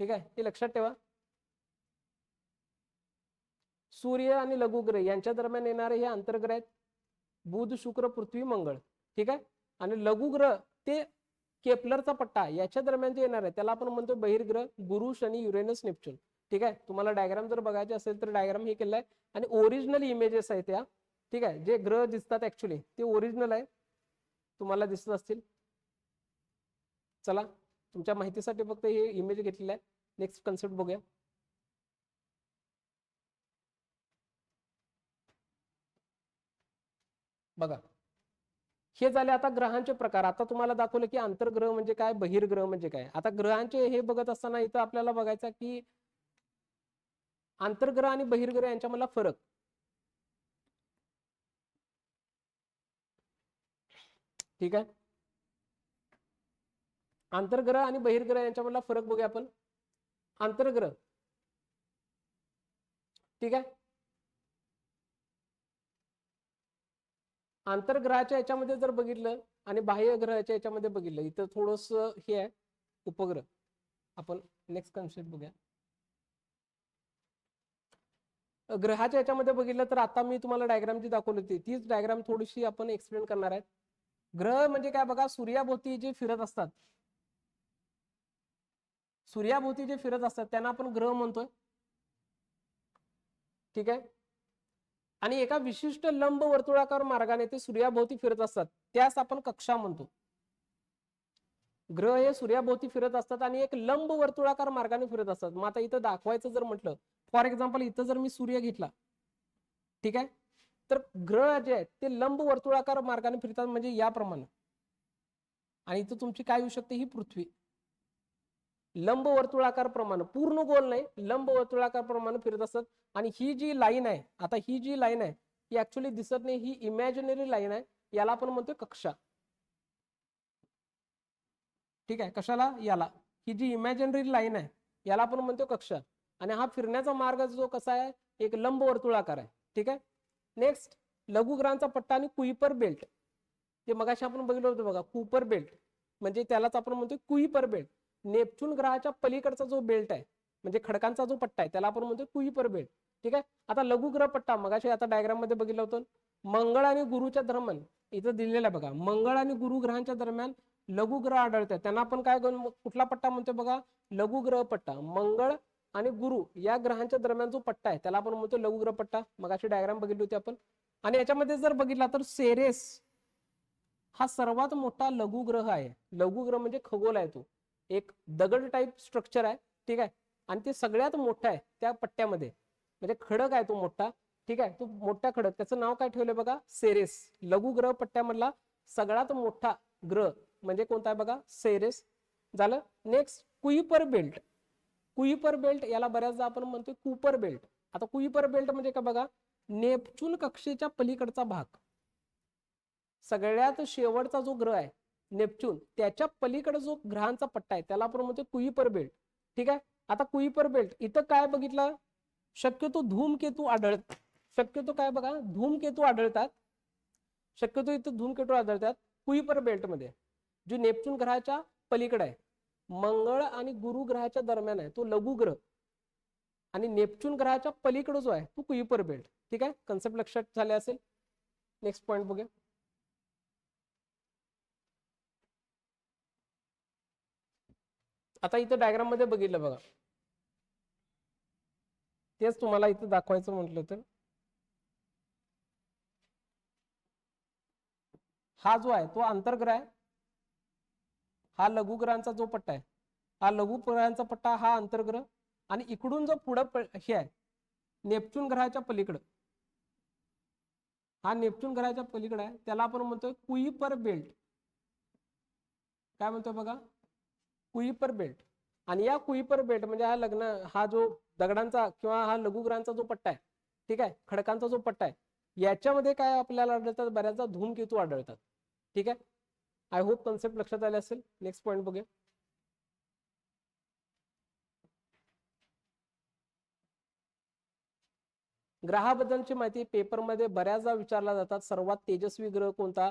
ठीक आहे, हे लक्षात ठेवा. सूर्य आणि लघुग्रह यांच्या दरम्यान येणारे हे अंतर्ग्रह आहेत, बुध, शुक्र, पृथ्वी, मंगळ. ठीक आहे, आणि लघुग्रह ते केपलरचा पट्टा याच्या दरम्यान जे येणार आहे त्याला आपण म्हणतो बहिर्ग्रह, गुरु, शनी, युरेनस, नेपच्यून. ठीक आहे, तुम्हाला डायग्राम जर बघायचे असेल तर डायग्राम हे केलाय. आणि ओरिजिनल इमेजेस आहेत त्या. ठीक आहे, जे ग्रह दिसतात ऍक्च्युली ते ओरिजिनल आहे, तुम्हाला दिसत असतील. चला, तुमच्या माहितीसाठी फक्त हे इमेज घेतलेलं आहे. नेक्स्ट कन्सेप्ट बघूया. बघा, हे झाले आता ग्रहांचे प्रकार. आता तुम्हाला दाखवलं की आंतरग्रह म्हणजे काय, बहिर्ग्रह म्हणजे काय. आता ग्रहांचे हे बघत असताना इथं आपल्याला बघायचं की आंतरग्रह आणि बहिर्ग्रह यांच्यामधला फरक. ठीक आहे, आंतरग्रह आणि बहिर्ग्रह यांच्यामधला फरक बघूया आपण. आंतरग्रह, ठीक आहे. आंतरग्रहाच्या याच्यामध्ये जर बघितलं आणि बाह्य ग्रहाच्या याच्यामध्ये बघितलं, इथं थोडस हे आहे उपग्रह. आपण नेक्स्ट कन्सेप्ट बघूया. ग्रहाच्या याच्यामध्ये बघितलं तर आता मी तुम्हाला डायग्राम जी दाखवली होती तीच डायग्राम थोडीशी आपण एक्सप्लेन करणार आहे. ग्रह म्हणजे काय बघा, सूर्याभोवती जे फिरत असतात, सूर्याभोवती जे फिरत असतात त्यांना आपण ग्रह म्हणतोय, ठीक आहे. आणि एका विशिष्ट लंब वर्तुळाकार मार्गाने ते सूर्याभोवती फिरत असतात, त्यास आपण कक्षा म्हणतो. ग्रह हे सूर्याभोवती फिरत असतात आणि एक लंब वर्तुळाकार मार्गाने फिरत असतात. मग आता इथं दाखवायचं जर म्हटलं, फॉर एक्झाम्पल इथं जर मी सूर्य घेतला, ठीक आहे, तर ग्रह जे आहेत ते लंब वर्तुळाकार मार्गाने फिरतात, म्हणजे याप्रमाणे. आणि इथं तुमची काय येऊ शकते, ही पृथ्वी लंब वर्तुळाकार प्रमाणे, पूर्ण गोल नाही, लंब वर्तुळाकार प्रमाणे फिरत असतात. आणि ही जी लाईन आहे, आता ही जी लाईन आहे ही ऍक्च्युली दिसत नाही, ही इमॅजिनरी लाईन आहे, याला आपण म्हणतोय कक्षा, ठीक आहे. कशाला, याला, ही जी इमॅजिनरी लाईन आहे याला आपण म्हणतो कक्षा. आणि हा फिरण्याचा मार्ग जो कसा आहे, एक लंब वर्तुळाकार आहे, ठीक आहे. नेक्स्ट, लघुग्रहांचा पट्टा आणि कुईपर बेल्ट, ते मगाशी आपण बघितलं होतं बघा, कुपर बेल्ट म्हणजे त्यालाच आपण म्हणतो कुईपर बेल्ट. नेपच्यून ग्रहाच्या पलीकडचा जो बेल्ट आहे म्हणजे खडकांचा जो पट्टा आहे त्याला आपण म्हणतो कुईपर बेल्ट, ठीक आहे. आता लघुग्रह पट्टा मगाशी आता डायग्राम मध्ये बघितलं होतं, मंगळ आणि गुरुच्या दरम्यान इथं दिलेलं आहे बघा, मंगळ आणि गुरु ग्रहांच्या दरम्यान लघुग्रह आढळतात, त्यांना आपण काय कुठला पट्टा म्हणतो बघा, लघुग्रह पट्टा. मंगळ आणि गुरु या ग्रहांच्या दरम्यान जो पट्टा आहे त्याला आपण म्हणतो लघुग्रह पट्टा, मगाशी डायग्राम बघितली होती आपण. आणि याच्यामध्ये जर बघितला तर सेरेस हा सर्वात मोठा लघुग्रह आहे. लघुग्रह म्हणजे खगोल आहे, तो एक दगड टाईप स्ट्रक्चर आहे, ठीक आहे. आणि ते सगळ्यात मोठा आहे त्या पट्ट्यामध्ये, म्हणजे खडक आहे तो मोठा, ठीक आहे. तो मोठा खडक, त्याचं नाव काय ठेवलंय बघा, सेरेस. लघुग्रह पट्ट्यामधला सगळ्यात मोठा ग्रह म्हणजे कोणता आहे बघा, सेरेस झालं. Next, Kuiper belt. Kuiper belt याला बऱ्याचदा आपण म्हणतो कुपर बेल्ट. आता कुईपर बेल्ट म्हणजे का बघा, नेपच्यून कक्षेच्या पलीकडचा भाग, सगळ्यात शेवटचा जो ग्रह आहे नेपच्यून, त्याच्या पलीकडे जो ग्रहांचा पट्टा आहे त्याला आपण म्हणतो कुईपर बेल्ट, ठीक आहे. आता कुईपर बेल्ट इथं काय बघितलं, शक्यतो धूमकेतू आढळत, शक्यतो काय बघा, धूमकेतू आढळतात, शक्यतो इथं धूमकेतू आढळतात कुईपर बेल्ट मध्ये, जो नेपच्यून ग्रहाच्या पलीकडे आहे. मंगळ आणि गुरु ग्रहाच्या दरम्यान आहे तो लघुग्रह, आणि नेपच्यून ग्रहाच्या पलीकडे जो आहे तो कुईपर बेल्ट, ठीक आहे. कन्सेप्ट लक्षात झाले असेल. नेक्स्ट पॉइंट बघूया. आता इथं डायग्राम मध्ये बघितलं बघा, तेच तुम्हाला इथं दाखवायचं म्हटलं तर, हा जो आहे तो आंतरग्रह आहे, हा लघुग्रहांचा जो पट्टा आहे, हा लघुग्रहांचा पट्टा, हा आंतरग्रह. आणि इकडून जो पुढं हे आहे नेपच्यून ग्रहाच्या पलीकडं, हा नेपच्यून ग्रहाच्या पलीकडे आहे, त्याला आपण म्हणतोय कुईपर बेल्ट. काय म्हणतोय बघा, कुईपर बेल्ट. आणि या कुईपर बेल्ट म्हणजे हा जो दगडांचा किंवा हा लघुग्रहांचा जो पट्टा आहे, ठीक आहे, खडकांचा जो पट्टा आहे, याच्यामध्ये काय आपल्याला आढळतात, बऱ्याचदा धूमकेतू आढळतात, ठीक आहे. आय होप कन्सेप्ट लक्षात आले असेल. नेक्स्ट पॉइंट बघूया. ग्रहाबद्दलची माहिती पेपरमध्ये बऱ्याचदा विचारला जातात. सर्वात तेजस्वी ग्रह कोणता,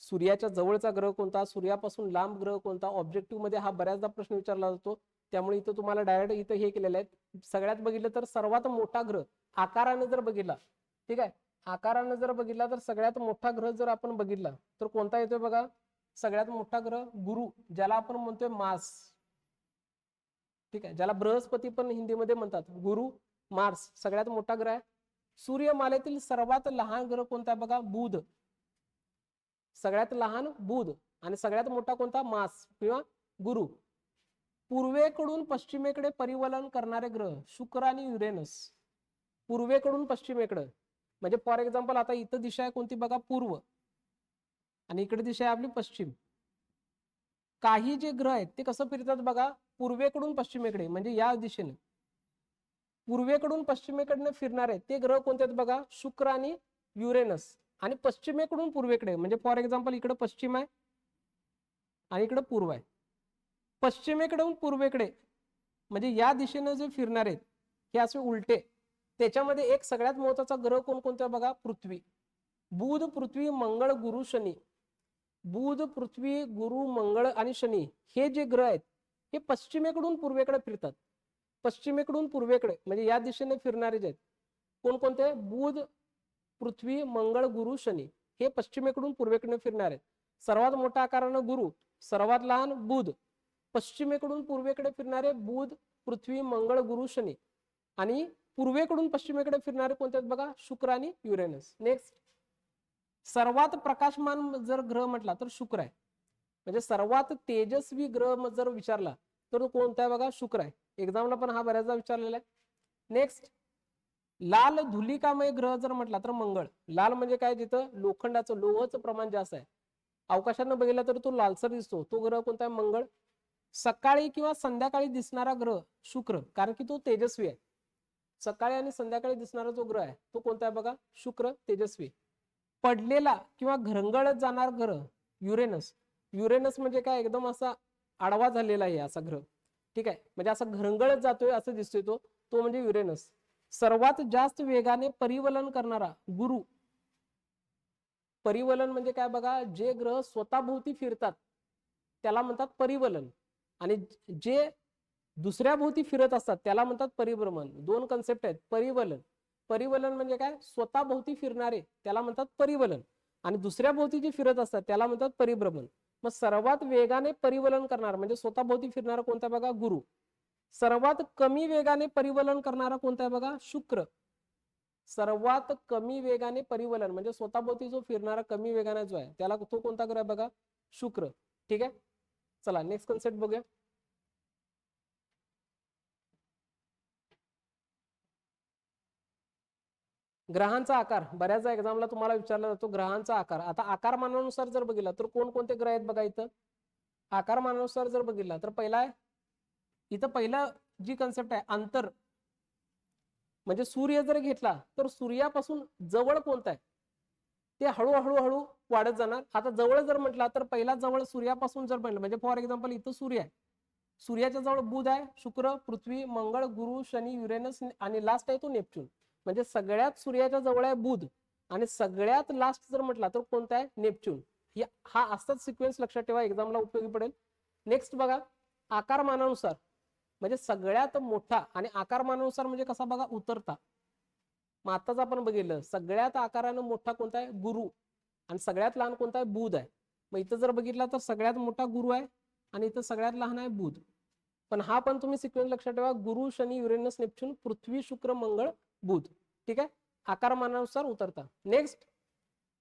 सूर्याच्या जवळचा ग्रह कोणता, सूर्यापासून लांब ग्रह कोणता, ऑब्जेक्टिव्ह मध्ये हा बऱ्याचदा प्रश्न विचारला जातो. त्यामुळे इथं तुम्हाला डायरेक्ट इथं हे केलेलं आहे. सगळ्यात बघितलं तर सर्वात मोठा ग्रह आकाराने जर बघितला, ठीक आहे, आकाराने जर बघितला तर सगळ्यात मोठा ग्रह जर आपण बघितला तर कोणता येतोय बघा, सगळ्यात मोठा ग्रह गुरु, ज्याला आपण म्हणतोय मार्स, ठीक आहे, ज्याला बृहस्पती पण हिंदीमध्ये म्हणतात, गुरु मार्स सगळ्यात मोठा ग्रह आहे. सूर्यमालेतील सर्वात लहान ग्रह कोणता आहे बघा, बुध, सगळ्यात लहान बुध. आणि सगळ्यात मोठा कोणता, मार्स किंवा गुरु. पूर्वेकडून पश्चिमेकडे परिवलन करणारे ग्रह शुक्र आणि युरेनस. पूर्वेकडून पश्चिमेकडे म्हणजे फॉर एक्झाम्पल आता इथं दिशा आहे कोणती बघा, पूर्व, आणि इकडे दिशा आहे आपली पश्चिम. काही जे ग्रह आहेत ते कसं फिरतात बघा, पूर्वेकडून पश्चिमेकडे, म्हणजे या दिशेने पूर्वेकडून पश्चिमेकडनं फिरणारे ते ग्रह कोणते आहेत बघा, शुक्र आणि युरेनस. आणि पश्चिमेकडून पूर्वेकडे म्हणजे फॉर एक्झाम्पल इकडे पश्चिम आहे आणि इकडे पूर्व आहे, पश्चिमेकडून पूर्वेकडे म्हणजे या दिशेने जे फिरणार आहेत हे असे उलटे, त्याच्यामध्ये एक सगळ्यात महत्वाचा ग्रह कोणकोणता बघा, पृथ्वी. बुध, पृथ्वी, मंगळ, गुरु, शनी. बुध, पृथ्वी, गुरु, मंगळ आणि शनी हे जे ग्रह आहेत हे पश्चिमेकडून पूर्वेकडे फिरतात. पश्चिमेकडून पूर्वेकडे म्हणजे या दिशेने फिरणारे जे आहेत कोणकोणते, बुध, पृथ्वी, मंगळ, गुरु, शनी हे पश्चिमेकडून पूर्वेकडे फिरणार आहेत. सर्वात मोठ्या आकारानं गुरु, सर्वात लहान बुध. पश्चिमेकडून पूर्वेकडे फिरणारे बुध, पृथ्वी, मंगळ, गुरु, शनी. आणि पूर्वेकडून पश्चिमेकडे फिरणारे कोणते आहेत बघा, शुक्र आणि युरेनस. नेक्स्ट, सर्वात प्रकाशमान जर ग्रह म्हटला तर शुक्र आहे. म्हणजे सर्वात तेजस्वी ग्रह जर विचारला तर कोणता आहे बघा, शुक्र आहे. एक्झामला पण हा बऱ्याचदा विचारलेला आहे. नेक्स्ट, लाल धुलिकामय ग्रह जर म्हटला तर मंगळ. लाल म्हणजे काय, जिथं लोखंडाचं लोहाचं प्रमाण जास्त आहे, अवकाशानं बघितला तर तो लालसर दिसतो, तो ग्रह कोणता आहे, मंगळ. सकाळी किंवा संध्याकाळी दिसणारा ग्रह शुक्र, कारण की तो तेजस्वी आहे. सकाळी आणि संध्याकाळी दिसणारा जो ग्रह आहे तो कोणता आहे बघा, शुक्र, तेजस्वी. पडलेला किंवा घरंगळत जाणार ग्रह युरेनस. युरेनस म्हणजे काय, एकदम असा आडवा झालेला आहे असा ग्रह, ठीक आहे, म्हणजे असा घरंगळत जातोय असं दिसतोय तो, तो म्हणजे युरेनस. सर्वात जास्त वेगाने परिवलन करणारा गुरु. परिवलन म्हणजे काय बघा, जे ग्रह स्वतःभोवती फिरतात त्याला म्हणतात परिवलन, आणि जे दुसऱ्या भोवती फिरत असतात त्याला म्हणतात परिभ्रमण. दोन कन्सेप्ट आहेत. परिवलन म्हणजे काय, स्वतःभोवती फिरणारे त्याला म्हणतात परिवलन, आणि दुसऱ्या भोवती जे फिरत असतात त्याला म्हणतात परिभ्रमण. मग सर्वात वेगाने परिवलन करणार म्हणजे स्वतःभोवती फिरणारा कोणता बघा, गुरु. सर्वात कमी वेगाने परिवलन करणारा कोणता आहे बघा, शुक्र. सर्वात कमी वेगाने परिवलन म्हणजे स्वतःभोवती जो फिरणारा कमी वेगाने जो आहे त्याला तो कोणता ग्रह बघा, शुक्र. ठीक आहे, चला नेक्स्ट कन्सेप्ट बघूया. ग्रहांचा आकार बऱ्याचदा एक्झामला तुम्हाला विचारला जातो, ग्रहांचा आकार. आता आकारमानानुसार जर बघितला तर कोणकोणते ग्रह आहेत बघा इथं. आकारमानानुसार जर बघितला तर पहिला आहे इथं, पहिला जी कन्सेप्ट आहे अंतर, म्हणजे सूर्य जर घेतला तर सूर्यापासून जवळ कोणता आहे ते हळूहळू वाढत जाणार. आता जवळ जर म्हटला तर पहिला जवळ सूर्यापासून जर म्हटलं म्हणजे फॉर एक्झाम्पल इथं सूर्य आहे, सूर्याच्या जवळ बुध आहे, शुक्र, पृथ्वी, मंगळ, गुरु, शनी, युरेनस आणि लास्ट आहे तो नेपच्यून. म्हणजे सगळ्यात सूर्याच्या जवळ आहे बुध आणि सगळ्यात लास्ट जर म्हटला तर कोणता आहे, नेपच्यून. हा असाच सिक्वेन्स लक्षात ठेवा, एक्झामला उपयोगी पडेल. नेक्स्ट बघा, आकारमानानुसार म्हणजे सगळ्यात मोठा, आणि आकारमानानुसार म्हणजे कसा बघा, उतरता. मग आताच आपण बघितलं सगळ्यात आकारानं मोठा कोणता आहे, गुरु, आणि सगळ्यात लहान कोणता आहे, बुध आहे. मग इथं जर बघितला तर सगळ्यात मोठा गुरु आहे आणि इथं सगळ्यात लहान आहे बुध. पण हा पण तुम्ही सिक्वेन्स लक्षात ठेवा, गुरु, शनी, युरेनस, नेपच्यून, पृथ्वी, शुक्र, मंगळ, बुध. ठीक आहे, आकारमानानुसार उतरता. नेक्स्ट,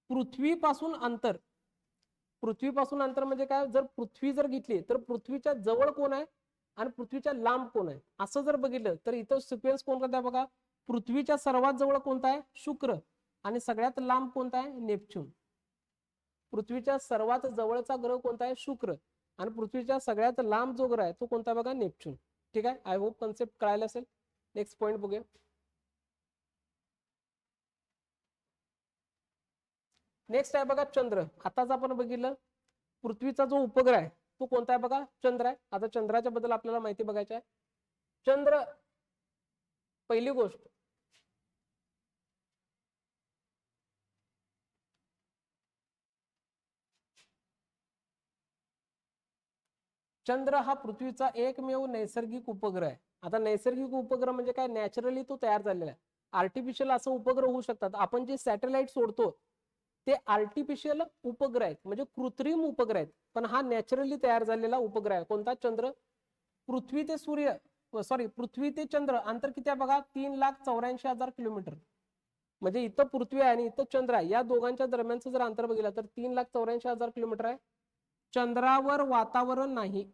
पृथ्वीपासून अंतर. पृथ्वीपासून अंतर म्हणजे काय, जर पृथ्वी जर घेतली तर पृथ्वीच्या जवळ कोण आहे आणि पृथ्वीच्या लांब कोण आहे असं जर बघितलं तर इथं सिक्वेन्स कोणता आहे बघा, पृथ्वीच्या सर्वात जवळ कोणता आहे, शुक्र, आणि सगळ्यात लांब कोणता आहे, नेपच्यून. पृथ्वीच्या सर्वात जवळचा ग्रह कोणता आहे, शुक्र, आणि पृथ्वीच्या सगळ्यात लांब जो ग्रह आहे तो कोणता बघा, नेपच्यून. ठीक आहे, आय होप कन्सेप्ट कळायला असेल. नेक्स्ट पॉइंट बघूया. नेक्स्ट आहे बघा चंद्र. आताच आपण बघितलं पृथ्वीचा जो उपग्रह आहे तो कोणता आहे बघा, चंद्र आहे. आता चंद्राच्या बद्दल आपल्याला माहिती बघायची आहे. चंद्र, पहिली गोष्ट, चंद्र हा पृथ्वीचा एकमेव नैसर्गिक उपग्रह आहे. आता नैसर्गिक उपग्रह म्हणजे काय, नॅचरली तो तयार झालेला आहे. आर्टिफिशियल असं उपग्रह होऊ शकतात. आपण जे सॅटेलाइट सोडतो ते आर्टिफिशियल उपग्रह आहेत, म्हणजे कृत्रिम उपग्रह आहेत, पण हा नॅचरली तयार झालेला उपग्रह आहे. कोणता, चंद्र. पृथ्वी ते सूर्य, सॉरी, पृथ्वी ते चंद्र अंतर किती आहे बघा, 3,84,000 किलोमीटर. म्हणजे इथं पृथ्वी आहे आणि इथं चंद्र आहे, या दोघांच्या दरम्यानचं जर अंतर बघितलं तर 3,84,000 किलोमीटर आहे. चंद्रावर वातावरण नाही.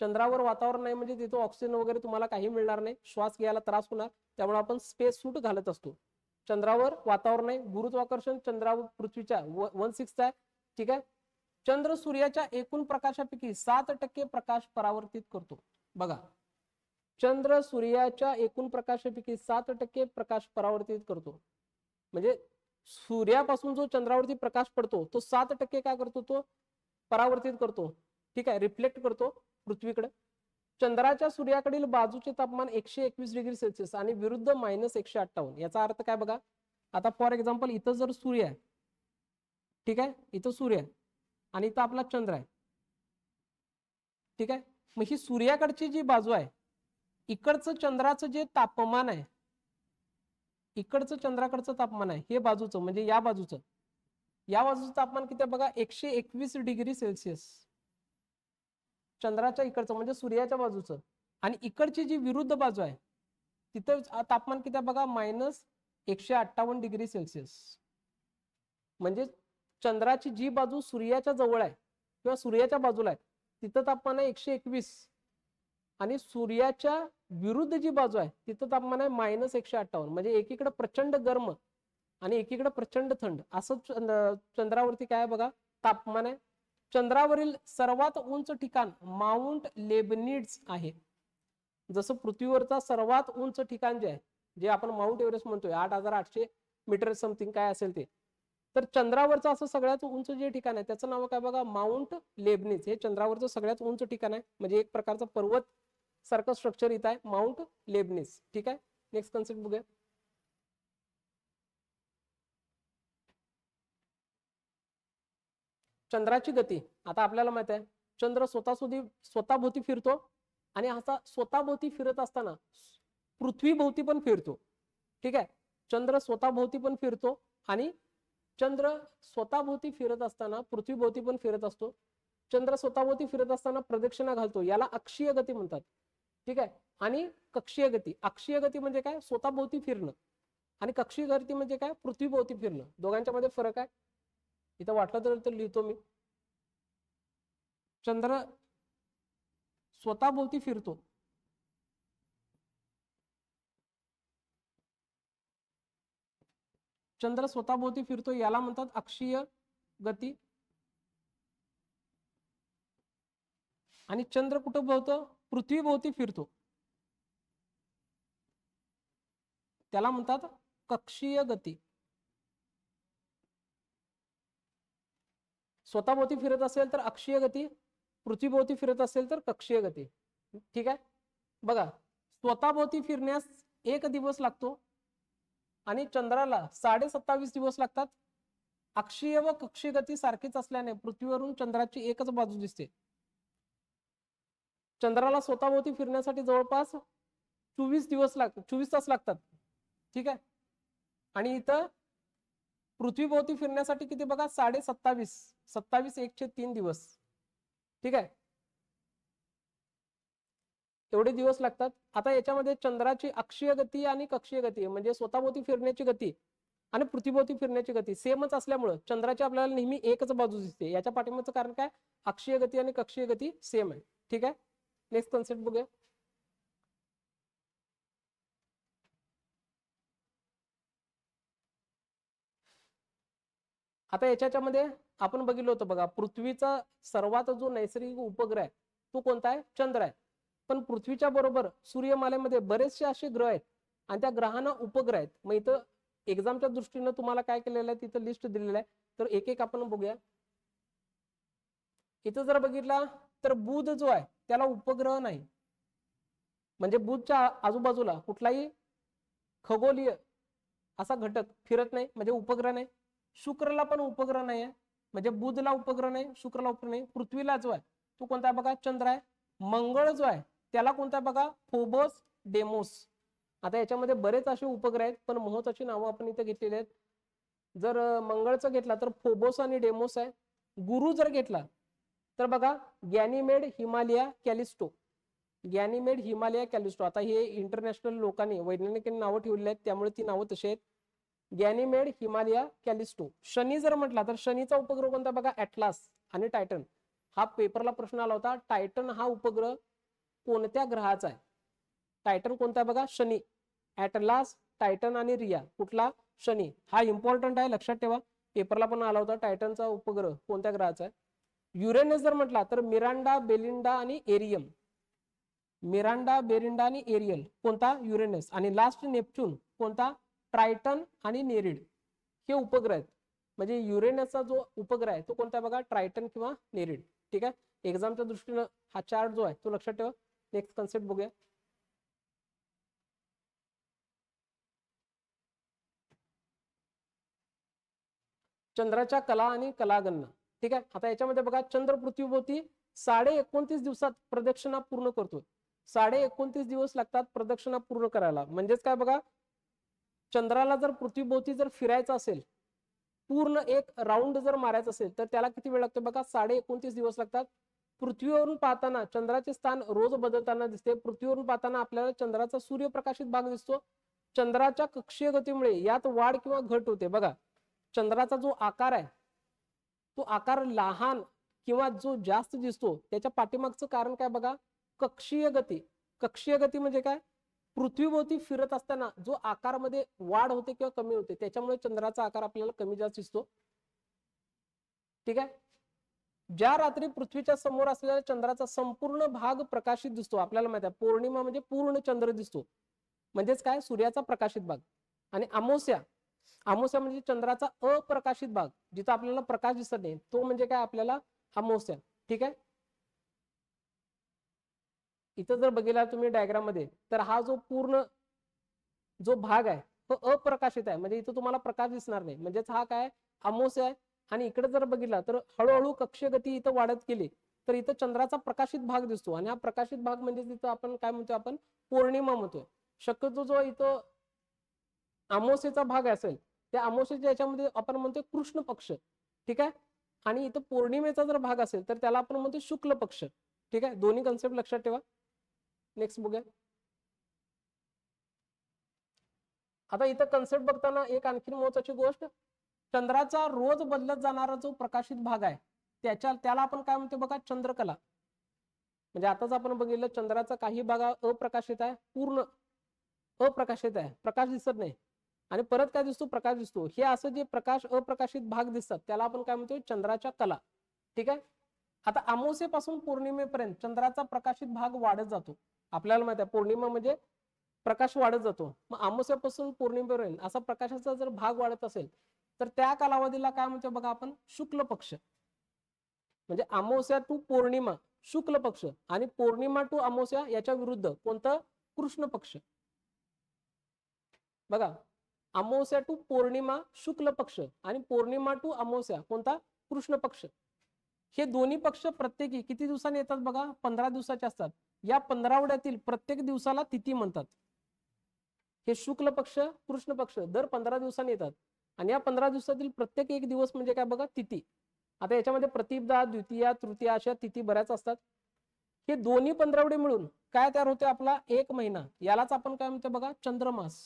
चंद्रावर वातावरण नाही म्हणजे तिथं ऑक्सिजन वगैरे तुम्हाला काही मिळणार नाही, श्वास घ्यायला त्रास होणार, त्यामुळे आपण स्पेस सूट घालत असतो. चंद्रावर वातावरण नाही. गुरुत्वाकर्षण चंद्रावर पृथ्वीच्या 1/6 आहे. ठीक आहे. चंद्र सूर्याच्या एकूण प्रकाशापैकी 7% प्रकाश परावर्तित करतो. बघा, चंद्र सूर्याच्या एकूण प्रकाशापैकी 7% प्रकाश परावर्तित करतो. म्हणजे सूर्यापासून जो चंद्रावरती प्रकाश पडतो तो 7% काय करतो, तो परावर्तित करतो. ठीक आहे, रिफ्लेक्ट करतो पृथ्वीकडे. चंद्राच्या सूर्याकडील बाजूचे तापमान 121 डिग्री सेल्सिअस आणि विरुद्ध -158. याचा अर्थ काय बघा, आता फॉर एक्झाम्पल इथं जर सूर्य आहे, ठीक आहे, इथं सूर्य आहे आणि इथं आपला चंद्र आहे, ठीक आहे. मग ही सूर्याकडची जी बाजू आहे, इकडचं चंद्राचं जे तापमान आहे, इकडचं चंद्राकडचं तापमान आहे, हे बाजूचं म्हणजे या बाजूचं तापमान किती आहे बघा, 121 डिग्री सेल्सिअस. चंद्राच्या इकडचं म्हणजे सूर्याच्या बाजूचं. आणि इकडची जी विरुद्ध बाजू आहे तिथं तापमान किती आहे बघा, -158 डिग्री सेल्सिअस. म्हणजे चंद्राची जी बाजू सूर्याच्या जवळ आहे किंवा सूर्याच्या बाजूला आहे तिथं तापमान आहे 121, आणि सूर्याच्या विरुद्ध जी बाजू आहे तिथं तापमान आहे -158. म्हणजे एकीकडे प्रचंड गरम आणि एकीकडे प्रचंड थंड असं चंद्रावरती काय आहे बघा, तापमान आहे. चंद्रावरील सर्वात उंच ठिकाण माउंट लेबनिड्स आहे. जसं पृथ्वीवरचा सर्वात उंच ठिकाण जे आहे, जे आपण माउंट एव्हरेस्ट म्हणतोय, 8,800 मीटर समथिंग काय असेल ते, तर चंद्रावरचं असं सगळ्यात उंच जे ठिकाण आहे त्याचं नाव काय बघा, माउंट लेबनिज. हे चंद्रावरचं सगळ्यात उंच ठिकाण आहे, म्हणजे एक प्रकारचा पर्वत सारखं स्ट्रक्चर इथं आहे, माउंट लेबनिज. ठीक आहे, नेक्स्ट कन्सेप्ट बघूया. चंद्राची गती. आता आपल्याला माहित आहे चंद्र स्वतःभोवती फिरतो, आणि असा स्वतःभोवती फिरत असताना पृथ्वीभोवती पण फिरतो. ठीक आहे, चंद्र स्वतःभोवती पण फिरतो आणि चंद्र स्वतःभोवती फिरत असताना पृथ्वीभोवती पण फिरत असतो. चंद्र स्वतःभोवती फिरत असताना प्रदक्षिणा घालतो, याला अक्षीय गती म्हणतात. ठीक आहे, आणि कक्षीय गती. अक्षीय गती म्हणजे काय, स्वतःभोवती फिरणं, आणि कक्षीय गती म्हणजे काय, पृथ्वीभोवती फिरणं. दोघांच्या मध्ये फरक आहे. इथं वाटलं तर लिहितो मी. चंद्र स्वतःभोवती फिरतो, चंद्र स्वतःभोवती फिरतो याला म्हणतात अक्षीय गती. आणि चंद्र कुठं भोवतो, पृथ्वीभोवती फिरतो, त्याला म्हणतात कक्षीय गती. स्वतःभोवती फिरत असेल तर अक्षीय गती, पृथ्वीभोवती फिरत असेल तर कक्षीय गती. ठीक आहे, बघा स्वतःभोवती फिरण्यास 1 दिवस लागतो आणि चंद्राला 27.5 दिवस लागतात. अक्षीय व कक्षीय गती सारखीच असल्याने पृथ्वीवरून चंद्राची एकच बाजू दिसते. चंद्राला स्वतःभोवती फिरण्यासाठी जवळपास 24 तास लागतात. ठीक आहे, आणि इथं पृथ्वीभोवती फिरण्यासाठी किती बघा, 27.5 1/3 दिवस. ठीक आहे, एवढे दिवस लागतात. आता याच्यामध्ये चंद्राची अक्षीय गती आणि कक्षीय गती म्हणजे स्वतःभोवती फिरण्याची गती आणि पृथ्वीभोवती फिरण्याची गती सेमच असल्यामुळे चंद्राची आपल्याला नेहमी एकच बाजू दिसते. याच्या पाठीमागचं कारण काय, अक्षीय गती आणि कक्षीय गती सेम आहे. ठीक आहे, नेक्स्ट कन्सेप्ट बघूया. आता याच्यामध्ये आपण बघितलं होतं बघा, पृथ्वीचा सर्वात जो नैसर्गिक उपग्रह आहे तो कोणता आहे, चंद्र आहे. पण पृथ्वीच्या बरोबर सूर्यमालेमध्ये बरेचसे असे ग्रह आहेत आणि त्या ग्रहांना उपग्रह आहेत. मग इथं एक्झामच्या दृष्टीनं तुम्हाला काय केलेलं आहे, तिथं लिस्ट दिलेलं आहे, तर एक एक आपण बघूया. इथं जर बघितला तर बुध जो आहे त्याला उपग्रह नाही, म्हणजे बुधच्या आजूबाजूला कुठलाही खगोलीय असा घटक फिरत नाही, म्हणजे उपग्रह नाही. शुक्रला पण उपग्रह नाही आहे, म्हणजे बुधला उपग्रह नाही, शुक्रला उपग्रह नाही. पृथ्वीला जो आहे तो कोणता बघा, चंद्र आहे. मंगळ जो आहे त्याला कोणता बघा, फोबोस डेमोस. आता याच्यामध्ये बरेच असे उपग्रह आहेत, पण महत्वाची नावं आपण इथे घेतलेली आहेत. जर मंगळचं घेतला तर फोबोस आणि डेमोस आहे. गुरु जर घेतला तर बघा, गॅनिमेड, हिमालया, कॅलिस्टो. गॅनिमेड, हिमालया, कॅलिस्टो. आता हे इंटरनॅशनल लोकांनी वैज्ञानिकांनी नावं ठेवलेली आहेत, त्यामुळे ती नावं तशी आहेत. गॅनिमेड, हिमालया, कॅलिस्टो. शनी जर म्हटला तर शनीचा उपग्रह कोणता बघा, ऍटलास आणि टायटन. हा पेपरला प्रश्न आला होता, टायटन हा उपग्रह कोणत्या ग्रहाचा आहे. टायटन कोणता बघा, शनी. ऍटलास, टायटन आणि रिया कुठला, शनी. हा इम्पॉर्टंट आहे, लक्षात ठेवा, पेपरला पण आला होता. टायटनचा उपग्रह कोणत्या ग्रहाचा आहे. युरेनस जर म्हटला तर मिरांडा, बेलिंडा आणि एरियम. मिरांडा, बेरिंडा आणि एरियल कोणता, युरेनस. आणि लास्ट नेपच्यून कोणता, ट्रायटन आणि नेरिड. हे उपग्रह आहेत. म्हणजे युरेनसचा जो उपग्रह आहे तो कोणता बघा, ट्रायटन किंवा नेरिड. ठीक आहे, एक्झामच्या दृष्टीनं हा चार्ट जो आहे तो लक्षात ठेवा. नेक्स्ट कन्सेप्ट बघूया. चंद्राच्या कला आणि कलागणना. ठीक आहे, आता याच्यामध्ये बघा, चंद्र पृथ्वीभोवती 29.5 दिवसात प्रदक्षिणा पूर्ण करतो. 29.5 दिवस लागतात प्रदक्षिणा पूर्ण करायला. म्हणजेच काय बघा, चंद्राला जर पृथ्वीभोवती जर फिरायचं असेल, पूर्ण एक राऊंड जर मारायचं असेल, तर त्याला किती वेळ लागतो बघा, 29.5 दिवस लागतात. पृथ्वीवरून पाहताना चंद्राचे स्थान रोज बदलताना दिसते. पृथ्वीवरून पाहताना आपल्याला चंद्राचा सूर्यप्रकाशित भाग दिसतो. चंद्राच्या कक्षीय गतीमुळे यात वाढ किंवा घट होते. बघा, चंद्राचा जो आकार आहे, तो आकार लहान किंवा जो जास्त दिसतो, त्याच्या पाठीमागचं कारण काय बघा, कक्षीय गती. कक्षीय गती म्हणजे काय, पृथ्वीभोवती फिरत असताना जो आकारामध्ये वाढ होते किंवा कमी होते, त्याच्यामुळे चंद्राचा आकार आपल्याला कमी जास्त दिसतो. ठीक आहे, ज्या रात्री पृथ्वीच्या समोर असलेल्या चंद्राचा संपूर्ण भाग प्रकाशित दिसतो, आपल्याला माहिती आहे पौर्णिमा म्हणजे पूर्ण चंद्र दिसतो, म्हणजेच काय, सूर्याचा प्रकाशित भाग. आणि अमावस्या, अमावस्या म्हणजे चंद्राचा अप्रकाशित भाग, जिथं आपल्याला प्रकाश दिसत नाही, तो म्हणजे काय आपल्याला अमावस्या. ठीक आहे, इथं जर बघितला तुम्ही डायग्राम मध्ये, तर हा जो पूर्ण जो भाग आहे तो अप्रकाशित आहे, म्हणजे इथं तुम्हाला प्रकाश दिसणार नाही, म्हणजेच हा काय अमावस्या आहे. आणि इकडे जर बघितला तर हळूहळू कक्षीय गती इथं वाढत गेली, तर इथं चंद्राचा प्रकाशित भाग दिसतो. आणि हा प्रकाशित भाग म्हणजे तिथं आपण काय म्हणतो, आपण पौर्णिमा म्हणतोय. शक्यतो जो इथं अमावस्येचा भाग असेल, त्या अमावस्येच्या याच्यामध्ये आपण म्हणतो कृष्ण पक्ष. ठीक आहे, आणि इथं पौर्णिमेचा जर भाग असेल तर त्याला आपण म्हणतो शुक्ल पक्ष. ठीक आहे, दोन्ही कन्सेप्ट लक्षात ठेवा. नेक्स्ट बघूया. आता इथं कन्सेप्ट बघताना एक आणखी महत्वाची गोष्ट, चंद्राचा रोज बदलत जाणारा जो प्रकाशित भाग आहे, त्याला आपण काय म्हणतो बघा, चंद्रकला. म्हणजे आताच आपण बघितलं, चंद्राचा काही भाग अप्रकाशित आहे, पूर्ण अप्रकाशित आहे, प्रकाश दिसत नाही. आणि परत काय दिसतो, प्रकाश दिसतो. हे असं जे प्रकाश अप्रकाशित भाग दिसतात, त्याला आपण काय म्हणतो, चंद्राच्या कला. ठीक आहे, आता अमावस्येपासून पौर्णिमेपर्यंत चंद्राचा प्रकाशित भाग वाढत जातो. आपल्याला माहिती आहे पौर्णिमा म्हणजे प्रकाश वाढत जातो. मग अमावस्येपासून पौर्णिमेपर्यंत असा प्रकाशाचा जर भाग वाढत असेल, तर त्या कालावधीला काय म्हणतो बघा आपण, शुक्ल पक्ष. म्हणजे अमावस्या टू पौर्णिमा शुक्ल पक्ष, आणि पौर्णिमा टू अमावस्या याच्या विरुद्ध कोणतं, कृष्ण पक्ष. बघा, अमावस्या टू पौर्णिमा शुक्ल पक्ष, आणि पौर्णिमा टू अमावस्या कोणता, कृष्ण पक्ष. हे दोन्ही पक्ष प्रत्येकी किती दिवसांनी येतात बघा, 15 दिवसाचे असतात. या 15 प्रत्येक दिवसाला तिथी म्हणतात. हे शुक्ल पक्ष कृष्ण पक्ष दर 15 दिवसांनी येतात. आणि या 15 दिवसातील प्रत्येक एक दिवस म्हणजे काय बघा, तिथी. आता याच्यामध्ये प्रतिपदा, द्वितीया, तृतीया अशा तिथी बऱ्याच असतात. हे दोन्ही 15 मिळून काय तयार होते, आपला एक महिना. यालाच आपण काय म्हणतो बघा, चंद्रमास.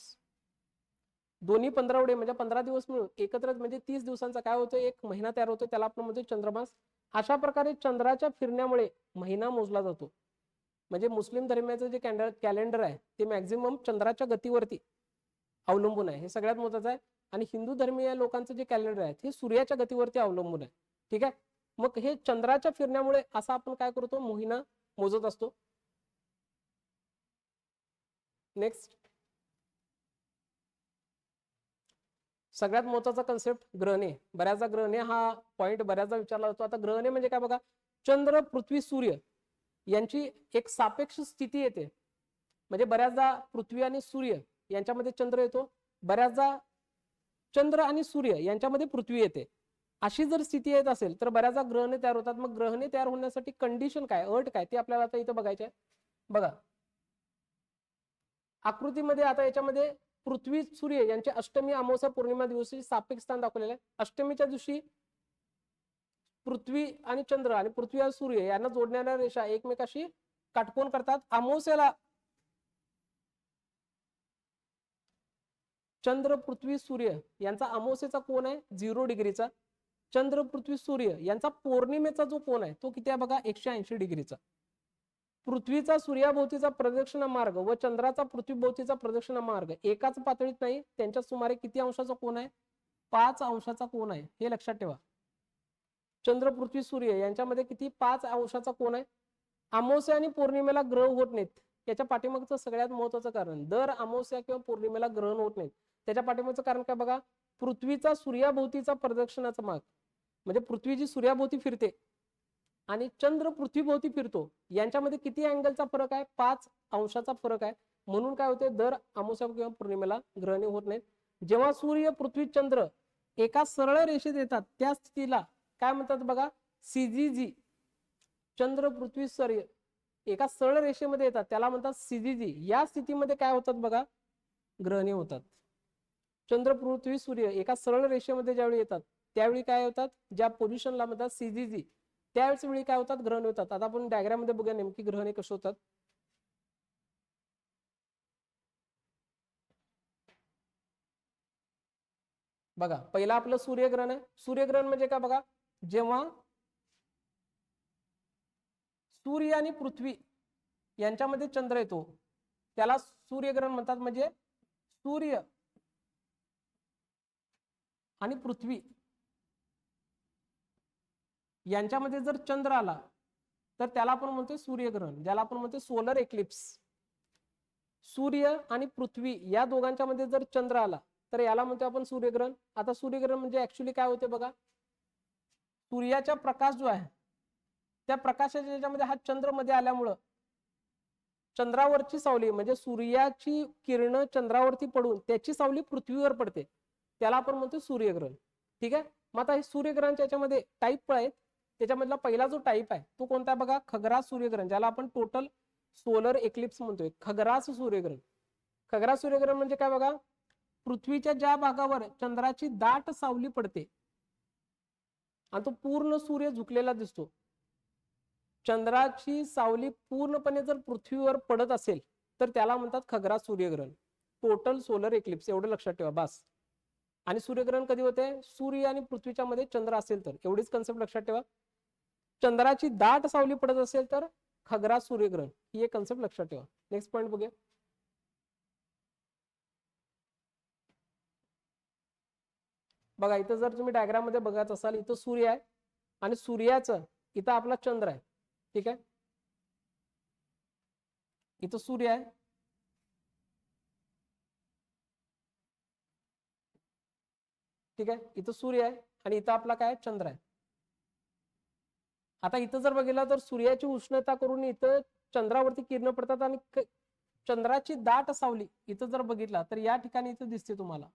दोन्ही 15 म्हणजे 15 दिवस मिळून एकत्र म्हणजे 30 दिवसांचा काय होतो, एक महिना तयार होतो, त्याला आपण म्हणतो चंद्रमास. अशा प्रकारे चंद्राच्या फिरण्यामुळे महिना मोजला जातो. म्हणजे मुस्लिम धर्माचं जे कॅलेंडर आहे ते मॅक्झिमम चंद्राच्या गतीवरती अवलंबून आहे, हे सगळ्यात महत्वाचं आहे. आणि हिंदू धर्मीय लोकांचं जे कॅलेंडर आहे ते सूर्याच्या गतीवरती अवलंबून आहे. ठीक आहे, मग हे चंद्राच्या फिरण्यामुळे असा आपण काय करतो, महिना मोजत असतो. नेक्स्ट, सगळ्यात महत्वाचा कन्सेप्ट ग्रहणे. बऱ्याचदा ग्रहणे हा पॉइंट बऱ्याचदा विचारला जातो. आता ग्रहणे म्हणजे काय बघा, चंद्र, पृथ्वी, सूर्य यांची एक सापेक्ष स्थिती येते. म्हणजे बऱ्याचदा पृथ्वी आणि सूर्य यांच्यामध्ये चंद्र येतो, बऱ्याचदा चंद्र आणि सूर्य यांच्यामध्ये पृथ्वी येते. अशी जर स्थिती येत असेल तर बऱ्याचदा ग्रहणे तयार होतात. मग ग्रहणे तयार होण्यासाठी कंडिशन काय, अट काय, ते आपल्याला आता इथं बघायचे आहे. बघा आकृतीमध्ये, आता याच्यामध्ये पृथ्वी सूर्य यांचे अष्टमी, अमावस्या, पौर्णिमा दिवशी सापेक्ष स्थान दाखवलेलं आहे. अष्टमीच्या दिवशी पृथ्वी आणि चंद्र आणि पृथ्वी आणि सूर्य यांना जोडणाऱ्या रेषा एकमेकाशी काटकोन करतात. अमावस्याला चंद्र, पृथ्वी, सूर्य यांचा अमावस्येचा कोन आहे 0 डिग्रीचा. चंद्र, पृथ्वी, सूर्य यांचा पौर्णिमेचा जो कोन आहे तो किती आहे बघा, 180 डिग्रीचा. पृथ्वीचा सूर्याभोवतीचा प्रदक्षिणा मार्ग व चंद्राचा पृथ्वीभोवतीचा प्रदक्षिणा मार्ग एकाच पातळीत नाही, त्यांच्या सुमारे किती अंशाचा कोन आहे, 5 अंशाचा कोन आहे, हे लक्षात ठेवा. चंद्र, पृथ्वी, सूर्य यांच्यामध्ये किती, 5 अंशाचा कोन आहे. अमावस्या आणि पौर्णिमेला ग्रह होत नाहीत. याच्या पाठीमागचं सगळ्यात महत्वाचं कारण, दर अमावस्या किंवा पौर्णिमेला ग्रहण होत नाहीत, त्याच्या पाठीमागचं कारण काय बघा, पृथ्वीचा सूर्याभोवतीचा प्रदक्षिणाचा मार्ग. म्हणजे पृथ्वी जी सूर्याभोवती फिरते आणि चंद्र पृथ्वीभोवती फिरतो यांच्यामध्ये किती अँगलचा फरक आहे? 5 अंशाचा फरक आहे. म्हणून काय होते, दर अमावस्या किंवा पौर्णिमेला ग्रहणे होत नाहीत. जेव्हा सूर्य पृथ्वी चंद्र एका सरळ रेषेत येतात त्या स्थितीला काय म्हणतात बघा, सीजीजी. चंद्र पृथ्वी सूर्य एका सरळ रेषेमध्ये येतात त्याला म्हणतात सीजीजी. या स्थितीमध्ये काय होतात बघा, ग्रहणे होतात. चंद्र पृथ्वी सूर्य एका सरळ रेषेमध्ये ज्यावेळी येतात त्यावेळी काय होतात, ज्या पोझिशनला म्हणतात सीजीजी, त्यावेळेस वेळी काय होतात, ग्रहण होतात. आता आपण डायग्राम मध्ये बघूया नेमकी ग्रहणे कशी होतात. बघा, पहिला आपलं सूर्यग्रहण आहे. सूर्यग्रहण म्हणजे काय बघा, जेव्हा सूर्य आणि पृथ्वी यांच्यामध्ये चंद्र येतो त्याला सूर्यग्रहण म्हणतात. म्हणजे सूर्य आणि पृथ्वी यांच्यामध्ये जर चंद्र आला तर त्याला आपण म्हणतोय सूर्यग्रहण, ज्याला आपण म्हणतोय सोलर एक्लिप्स. सूर्य आणि पृथ्वी या दोघांच्या मध्ये जर चंद्र आला तर याला म्हणतोय आपण सूर्यग्रहण. आता सूर्यग्रहण म्हणजे ऍक्च्युली काय होते बघा, सूर्याचा प्रकाश जो आहे त्या प्रकाशाच्या याच्यामध्ये हा चंद्र मध्ये आल्यामुळं चंद्रावरची सावली म्हणजे सूर्याची किरण चंद्रावरती पडून त्याची सावली पृथ्वीवर पडते, त्याला आपण म्हणतो सूर्यग्रहण. ठीक आहे. मग आता हे सूर्यग्रहणच्या याच्यामध्ये टाईप आहेत. त्याच्यामधला पहिला जो टाईप आहे तो कोणता बघा, खग्रास सूर्यग्रहण, ज्याला आपण टोटल सोलर एक्लिप्स म्हणतोय. खग्रास सूर्यग्रहण. खग्रास सूर्यग्रहण म्हणजे काय बघा, पृथ्वीच्या ज्या भागावर चंद्राची दाट सावली पडते आणि तो पूर्ण सूर्य झुकलेला दिसतो, चंद्राची सावली पूर्णपणे जर पृथ्वीवर पडत असेल तर त्याला म्हणतात खग्रास सूर्यग्रहण, टोटल सोलर एक्लिप्स. एवढं लक्षात ठेवा बस. आणि सूर्यग्रहण कधी होते, सूर्य आणि पृथ्वीच्या मध्ये चंद्र असेल तर. एवढीच कन्सेप्ट लक्षात ठेवा. चंद्राची दाट सावली पडत असेल तर खग्रास सूर्यग्रहण, ही एक कन्सेप्ट लक्षात ठेवा. नेक्स्ट पॉइंट बघूया. बघा, इथं जर तुम्ही डायग्राम मध्ये बघत असाल, इथं सूर्य आहे आणि सूर्याचं इथं आपला चंद्र आहे. ठीक आहे. इथं सूर्य आहे, ठीक आहे, इथं सूर्य आहे आणि इथं आपला काय चंद्र आहे. आता इथं जर बघितलं तर सूर्याची उष्णता करून इथं चंद्रावरती किरण पडतात आणि चंद्राची दाट सावली इथं जर बघितला तर या ठिकाणी इथं दिसते तुम्हाला.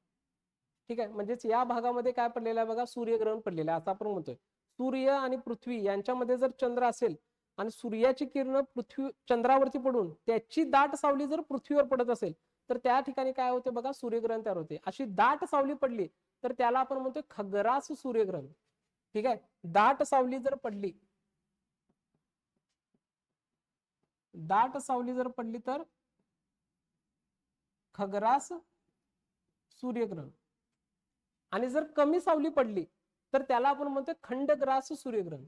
ठीक आहे. म्हणजेच या भागामध्ये काय पडलेलं आहे बघा, सूर्यग्रहण पडलेलं आहे असं आपण म्हणतोय. सूर्य आणि पृथ्वी यांच्यामध्ये जर चंद्र असेल आणि सूर्याची किरण पृथ्वी चंद्रावरती पडून त्याची दाट सावली जर पृथ्वीवर पडत असेल तर त्या ठिकाणी काय होते बघा, सूर्यग्रहण तयार होते. अशी दाट सावली पडली तर त्याला आपण म्हणतोय खग्रास सूर्यग्रहण. ठीक आहे. दाट सावली जर पडली, दाट सावली जर पडली तर खग्रास सूर्यग्रहण. आणि जर कमी सावली पडली तर त्याला आपण म्हणतोय खंडग्रास सूर्यग्रहण.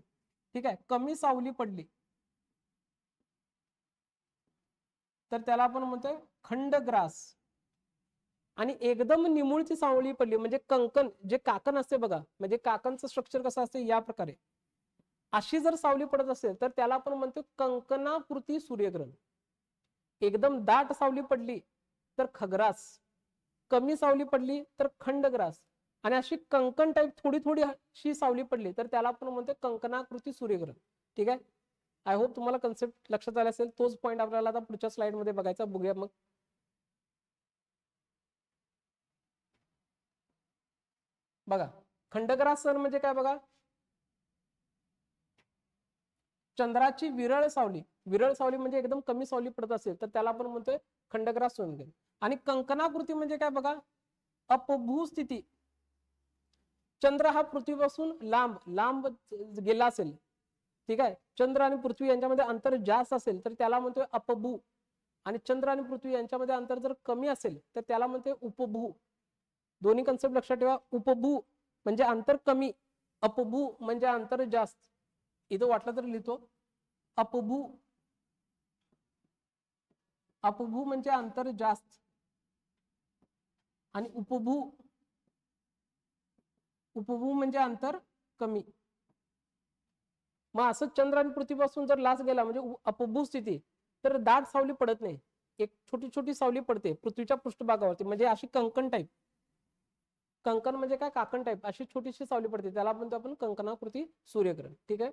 ठीक आहे. कमी सावली पडली तर त्याला आपण म्हणतोय खंडग्रास. आणि एकदम निमुळची सावली पडली म्हणजे कंकण, जे काकण असते बघा, म्हणजे काकणचं स्ट्रक्चर कसं असते या प्रकारे, अशी जर सावली पडत असेल तर त्याला आपण म्हणतो कंकणाकृती सूर्यग्रहण. एकदम दाट सावली पडली तर खग्रास, कमी सावली पडली तर खंडग्रास, आणि अशी कंकण टाईप थोडी थोडी अशी सावली पडली तर त्याला आपण म्हणतो कंकणाकृती सूर्यग्रहण. ठीक आहे. आय होप तुम्हाला कन्सेप्ट लक्षात आला असेल. तोच पॉईंट आपल्याला आता पुढच्या स्लाइड मध्ये बघायचा. बघूया मग. बघा, खंडग्रास सण म्हणजे काय बघा, चंद्राची विरळ सावली. विरळ सावली म्हणजे एकदम कमी सावली पडत असेल तर त्याला आपण म्हणतोय खंडग्रास सूर्यग्रहण. आणि कंकणाकृती म्हणजे काय बघा, अपभू स्थिती. चंद्र हा पृथ्वीपासून लांब लांब गेला असेल, ठीक आहे, चंद्र आणि पृथ्वी यांच्यामध्ये अंतर जास्त असेल तर त्याला म्हणतोय अपभू. आणि चंद्र आणि पृथ्वी यांच्यामध्ये अंतर जर कमी असेल तर त्याला म्हणतोय उपभू. दोन्ही कन्सेप्ट लक्षात ठेवा. उपभू म्हणजे अंतर कमी, अपभू म्हणजे अंतर जास्त. इथं वाटलं तर लिहितो अपभू. अपभू म्हणजे अंतर जास्त आणि उपभू, उपभू म्हणजे अंतर कमी. मग असं चंद्र आणि पृथ्वीपासून जर लांब गेला म्हणजे अपभू स्थिती, तर दाट सावली पडत नाही, एक छोटी छोटी सावली पडते पृथ्वीच्या पृष्ठभागावरती, म्हणजे अशी कंकण टाईप. कंकण म्हणजे काय, काकण टाईप अशी छोटीशी सावली पडते, त्याला म्हणतो आपण कंकणाकृती सूर्यग्रहण. ठीक आहे.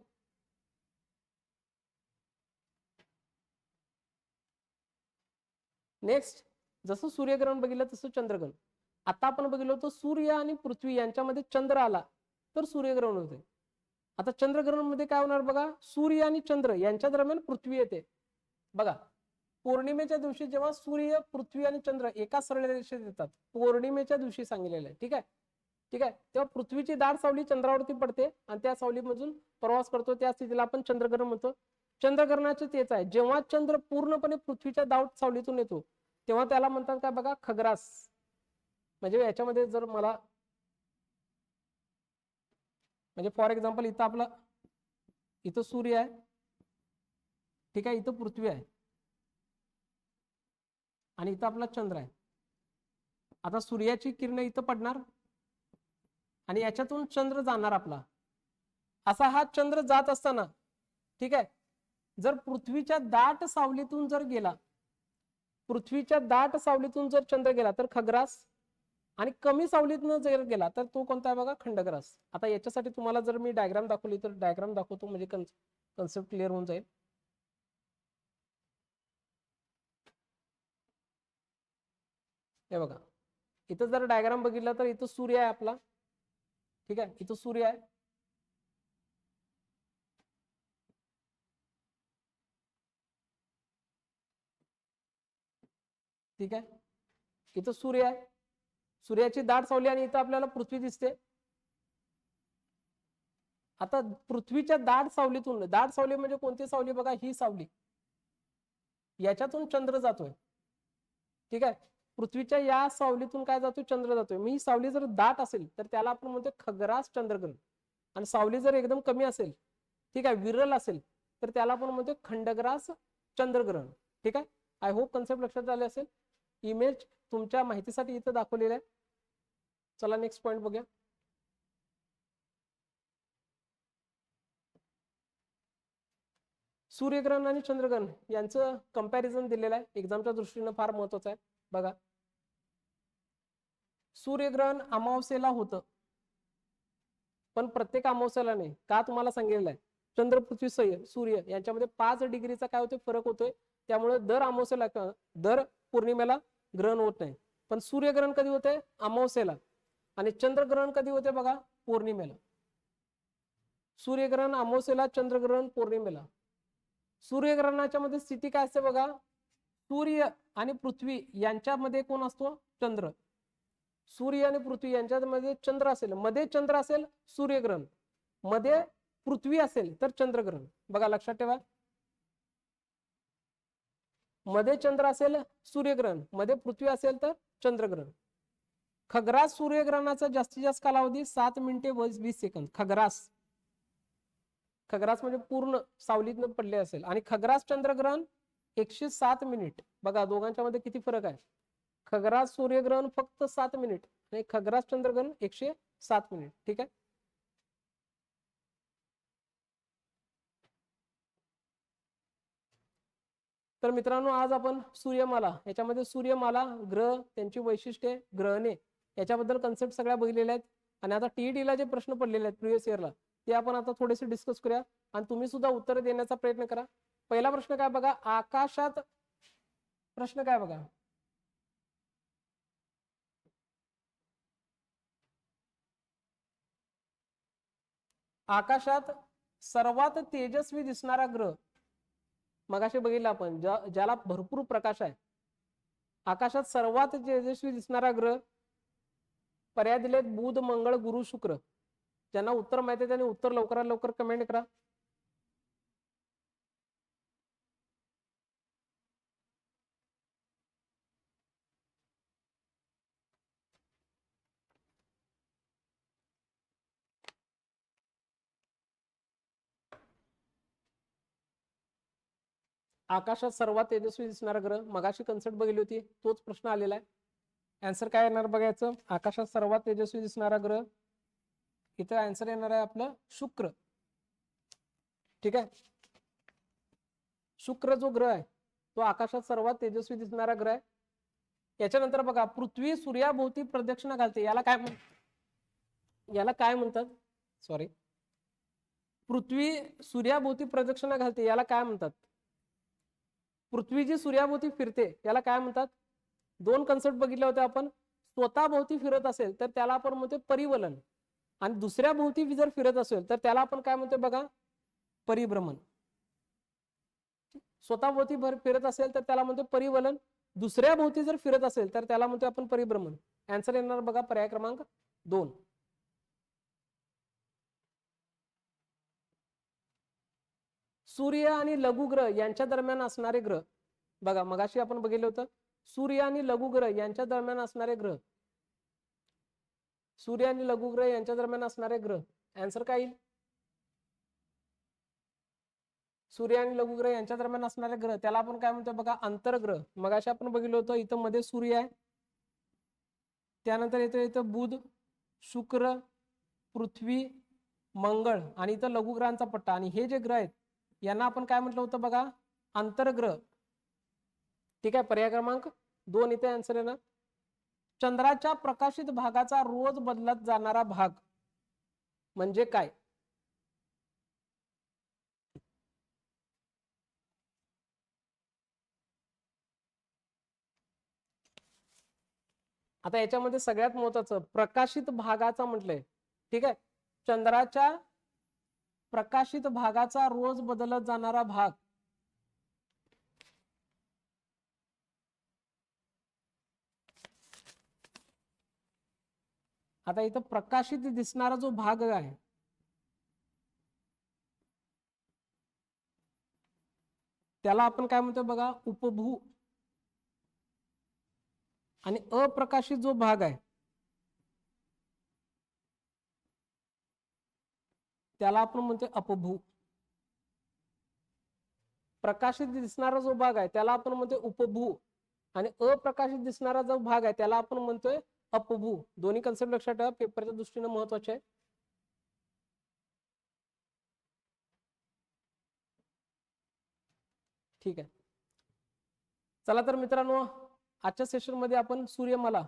नेक्स्ट जसं सूर्यग्रहण बघितलं तसं चंद्रग्रहण. आता आपण बघितलं होतं सूर्य आणि पृथ्वी यांच्यामध्ये चंद्र आला तर सूर्यग्रहण होते. आता चंद्रग्रहण मध्ये काय होणार बघा, सूर्य आणि चंद्र यांच्या दरम्यान पृथ्वी येते. बघा पौर्णिमेच्या दिवशी जेव्हा सूर्य पृथ्वी आणि चंद्र एका सरळ रेषेत येतात, पौर्णिमेच्या दिवशी सांगितलेलं आहे. ठीक आहे, ठीक आहे. तेव्हा पृथ्वीची दाट सावली चंद्रावरती पडते आणि त्या सावलीमधून प्रवास करतो, त्या स्थितीला आपण चंद्रग्रहण म्हणतो. चंद्रग्रहणाचे तेच आहे, जेव्हा चंद्र पूर्णपणे पृथ्वीच्या दाट सावलीतून येतो तेव्हा त्याला म्हणतात काय बघा, खग्रास. म्हणजे याच्यामध्ये जर मला म्हणजे फॉर एक्झाम्पल इथं आपला इथं सूर्य आहे, ठीक आहे, इथं पृथ्वी आहे आणि इथं आपला चंद्र आहे. आता सूर्याची किरण इथं पडणार आणि याच्यातून चंद्र जाणार आपला. असा हा चंद्र जात असताना, ठीक आहे, जर पृथ्वीच्या दाट सावलीतून जर गेला, पृथ्वीच्या दाट सावलीतून जर चंद्र गेला तर खग्रास, आणि कमी सावलीतून जर गेला तर तो कोणता आहे बघा, खंडग्रास. आता याच्यासाठी तुम्हाला जर मी डायग्राम दाखवली तर डायग्राम दाखवतो म्हणजे कन्सेप्ट क्लिअर होऊन जाईल. हे बघा इथं जर डायग्राम बघितला तर इथं सूर्य आहे आपला, ठीक आहे, इथं सूर्य आहे, ठीक आहे, इथं सूर्य आहे, सूर्याची दाट सावली आणि इथं आपल्याला पृथ्वी दिसते. आता पृथ्वीच्या दाट सावलीतून, दाट सावली म्हणजे कोणती सावली बघा, ही सावली, याच्यातून चंद्र जातोय. ठीक आहे, पृथ्वीच्या या सावलीतून काय जातोय, चंद्र जातोय. मी सावली जर दाट असेल तर त्याला आपण म्हणतो खग्रास चंद्रग्रहण, आणि सावली जर एकदम कमी असेल, ठीक आहे, विरल असेल तर त्याला आपण म्हणतो खंडग्रास चंद्रग्रहण. ठीक आहे, आय होप कन्सेप्ट लक्षात आले असेल. इमेज तुमच्या माहितीसाठी इथं दाखवलेलं आहे. चला नेक्स्ट पॉइंट बघूया. सूर्यग्रहण आणि चंद्रग्रहण यांचं कंपॅरिझन दिलेलं आहे, एक्झामच्या दृष्टीने फार महत्वाचं आहे. बघा सूर्यग्रहण अमावस्येला होतं, पण प्रत्येक अमावस्येला नाही. का तुम्हाला सांगितलेलं आहे, चंद्र पृथ्वी सूर्य यांच्यामध्ये 5 डिग्रीचा काय होतोय, फरक होतोय. त्यामुळे दर अमावस्येला दर पौर्णिमेला ग्रहण होत नाही. पण सूर्यग्रहण कधी होते, अमावस्येला, आणि चंद्रग्रहण कधी होते बघा, पौर्णिमेला. सूर्यग्रहण अमावस्येला, चंद्रग्रहण पौर्णिमेला. सूर्यग्रहणाच्या मध्ये स्थिती काय असते बघा, सूर्य आणि पृथ्वी यांच्यामध्ये कोण असतो, चंद्र. सूर्य आणि पृथ्वी यांच्यामध्ये चंद्र असेल, मध्ये चंद्र असेल सूर्यग्रहण, मध्ये पृथ्वी असेल तर चंद्रग्रहण. बघा लक्षात ठेवा, मध्ये चंद्र असेल सूर्यग्रहण, मध्ये पृथ्वी असेल तर चंद्रग्रहण. खग्रास सूर्यग्रहणाचा जास्तीत जास्त कालावधी 7 मिनिटे 20 सेकंद. खग्रास, खग्रास म्हणजे पूर्ण सावलीतनं पडले असेल, आणि खग्रास चंद्रग्रहण 107 मिनिट. बघा दोघांच्या मध्ये किती फरक आहे. खग्रास सूर्यग्रहण फक्त 7 मिनिट आणि खग्रास चंद्रग्रहण 107 मिनिट. ठीक आहे, तर मित्रांनो आज आपण सूर्यमाला, याच्यामध्ये सूर्यमाला, ग्रह, त्यांची वैशिष्ट्ये, ग्रहणे याच्याबद्दल कन्सेप्ट सगळ्या बघितलेल्या आहेत. आणि आता टीईटीला जे प्रश्न पडलेले आहेत प्रिव्हियस इयरला, ते आपण आता थोडेसे डिस्कस करूया आणि तुम्ही सुद्धा उत्तर देण्याचा प्रयत्न करा. पहिला प्रश्न काय बघा, आकाशात, प्रश्न काय बघा, आकाशात सर्वात तेजस्वी दिसणारा ग्रह, मगाशी बघितलं आपण, ज्याला भरपूर प्रकाश आहे, आकाशात सर्वात तेजस्वी दिसणारा ग्रह, पर्याय दिलेत बुध, मंगळ, गुरु, शुक्र. ज्यांना उत्तर माहिती आहे त्यांनी उत्तर लवकरात लवकर कमेंट करा. आकाशात सर्वात तेजस्वी दिसणारा ग्रह, मगाशी कन्सेप्ट बघितली होती, तोच प्रश्न आलेला आहे. आन्सर काय येणार बघायचं, आकाशात सर्वात तेजस्वी दिसणारा ग्रह, इथं आन्सर येणार आहे आपलं शुक्र. ठीक आहे, शुक्र जो ग्रह आहे तो आकाशात सर्वात तेजस्वी दिसणारा ग्रह आहे. याच्यानंतर बघा पृथ्वी सूर्याभोवती प्रदक्षिणा घालते, याला काय म्हणतात, सॉरी, पृथ्वी सूर्याभोवती प्रदक्षिणा घालते याला काय म्हणतात, पृथ्वी जी सूर्याभोवती फिरते त्याला काय म्हणतात? दोन कन्सेप्ट बघितले होते आपण. स्वतःभोवती फिरत असेल तर त्याला आपण म्हणतो परिवलन, आणि दुसऱ्या भोवती जर फिरत असेल तर त्याला आपण काय म्हणतो बघा? परिभ्रमण. स्वतःभोवती फिरत असेल तर त्याला म्हणतो परिवलन, दुसऱ्या भोवती जर फिरत असेल तर त्याला म्हणतो आपण परिभ्रमण. आन्सर येणार बघा पर्याय क्रमांक 2. सूर्य आणि लघुग्रह यांच्या दरम्यान असणारे ग्रह. बघा मगाशी आपण बघितलं होतं सूर्य आणि लघुग्रह यांच्या दरम्यान असणारे ग्रह. सूर्य आणि लघुग्रह यांच्या दरम्यान असणारे ग्रह. आन्सर काय येईल? सूर्य आणि लघुग्रह यांच्या दरम्यान असणारे ग्रह त्याला आपण काय म्हणतो बघा? अंतर्ग्रह. मगाशी आपण बघितलं होतं इथं मध्ये सूर्य आहे, त्यानंतर इथं बुध, शुक्र, पृथ्वी, मंगळ आणि इथं लघुग्रहांचा पट्टा. आणि हे जे ग्रह आहेत यांना आपण काय म्हटलं होतं बघा? अंतर्ग्रह. ठीक आहे, पर्याय क्रमांक 2 इथे आन्सर आहे ना. चंद्राच्या प्रकाशित भागाचा रोज बदलत जाणारा भाग म्हणजे काय? आता याच्यामध्ये सगळ्यात महत्वाचं प्रकाशित भागाचा म्हटलंय. ठीक आहे, चंद्राच्या प्रकाशित भागाचा रोज बदलत जाणारा भाग. आता इथं प्रकाशित दिसणारा जो भाग आहे त्याला आपण काय म्हणतो बघा? उपभू. आणि अप्रकाशित जो भाग आहे त्याला आपण म्हणतो अपभू. प्रकाशित दिसणारा जो भाग आहे त्याला आपण म्हणतोय उपभू, आणि अप्रकाशित दिसणारा जो भाग आहे त्याला आपण म्हणतोय अपभू. दोन्ही कन्सेप्ट लक्षात ठेवा, पेपरच्या दृष्टीने महत्वाचे आहे. ठीक आहे, चला तर मित्रांनो आजच्या सेशन मध्ये आपण सूर्यमाला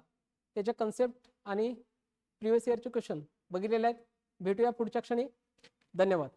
त्याच्या कन्सेप्ट आणि प्रिव्हियस इयरचे क्वेश्चन बघितलेले आहेत. भेटूया पुढच्या क्षणी. धन्यवाद.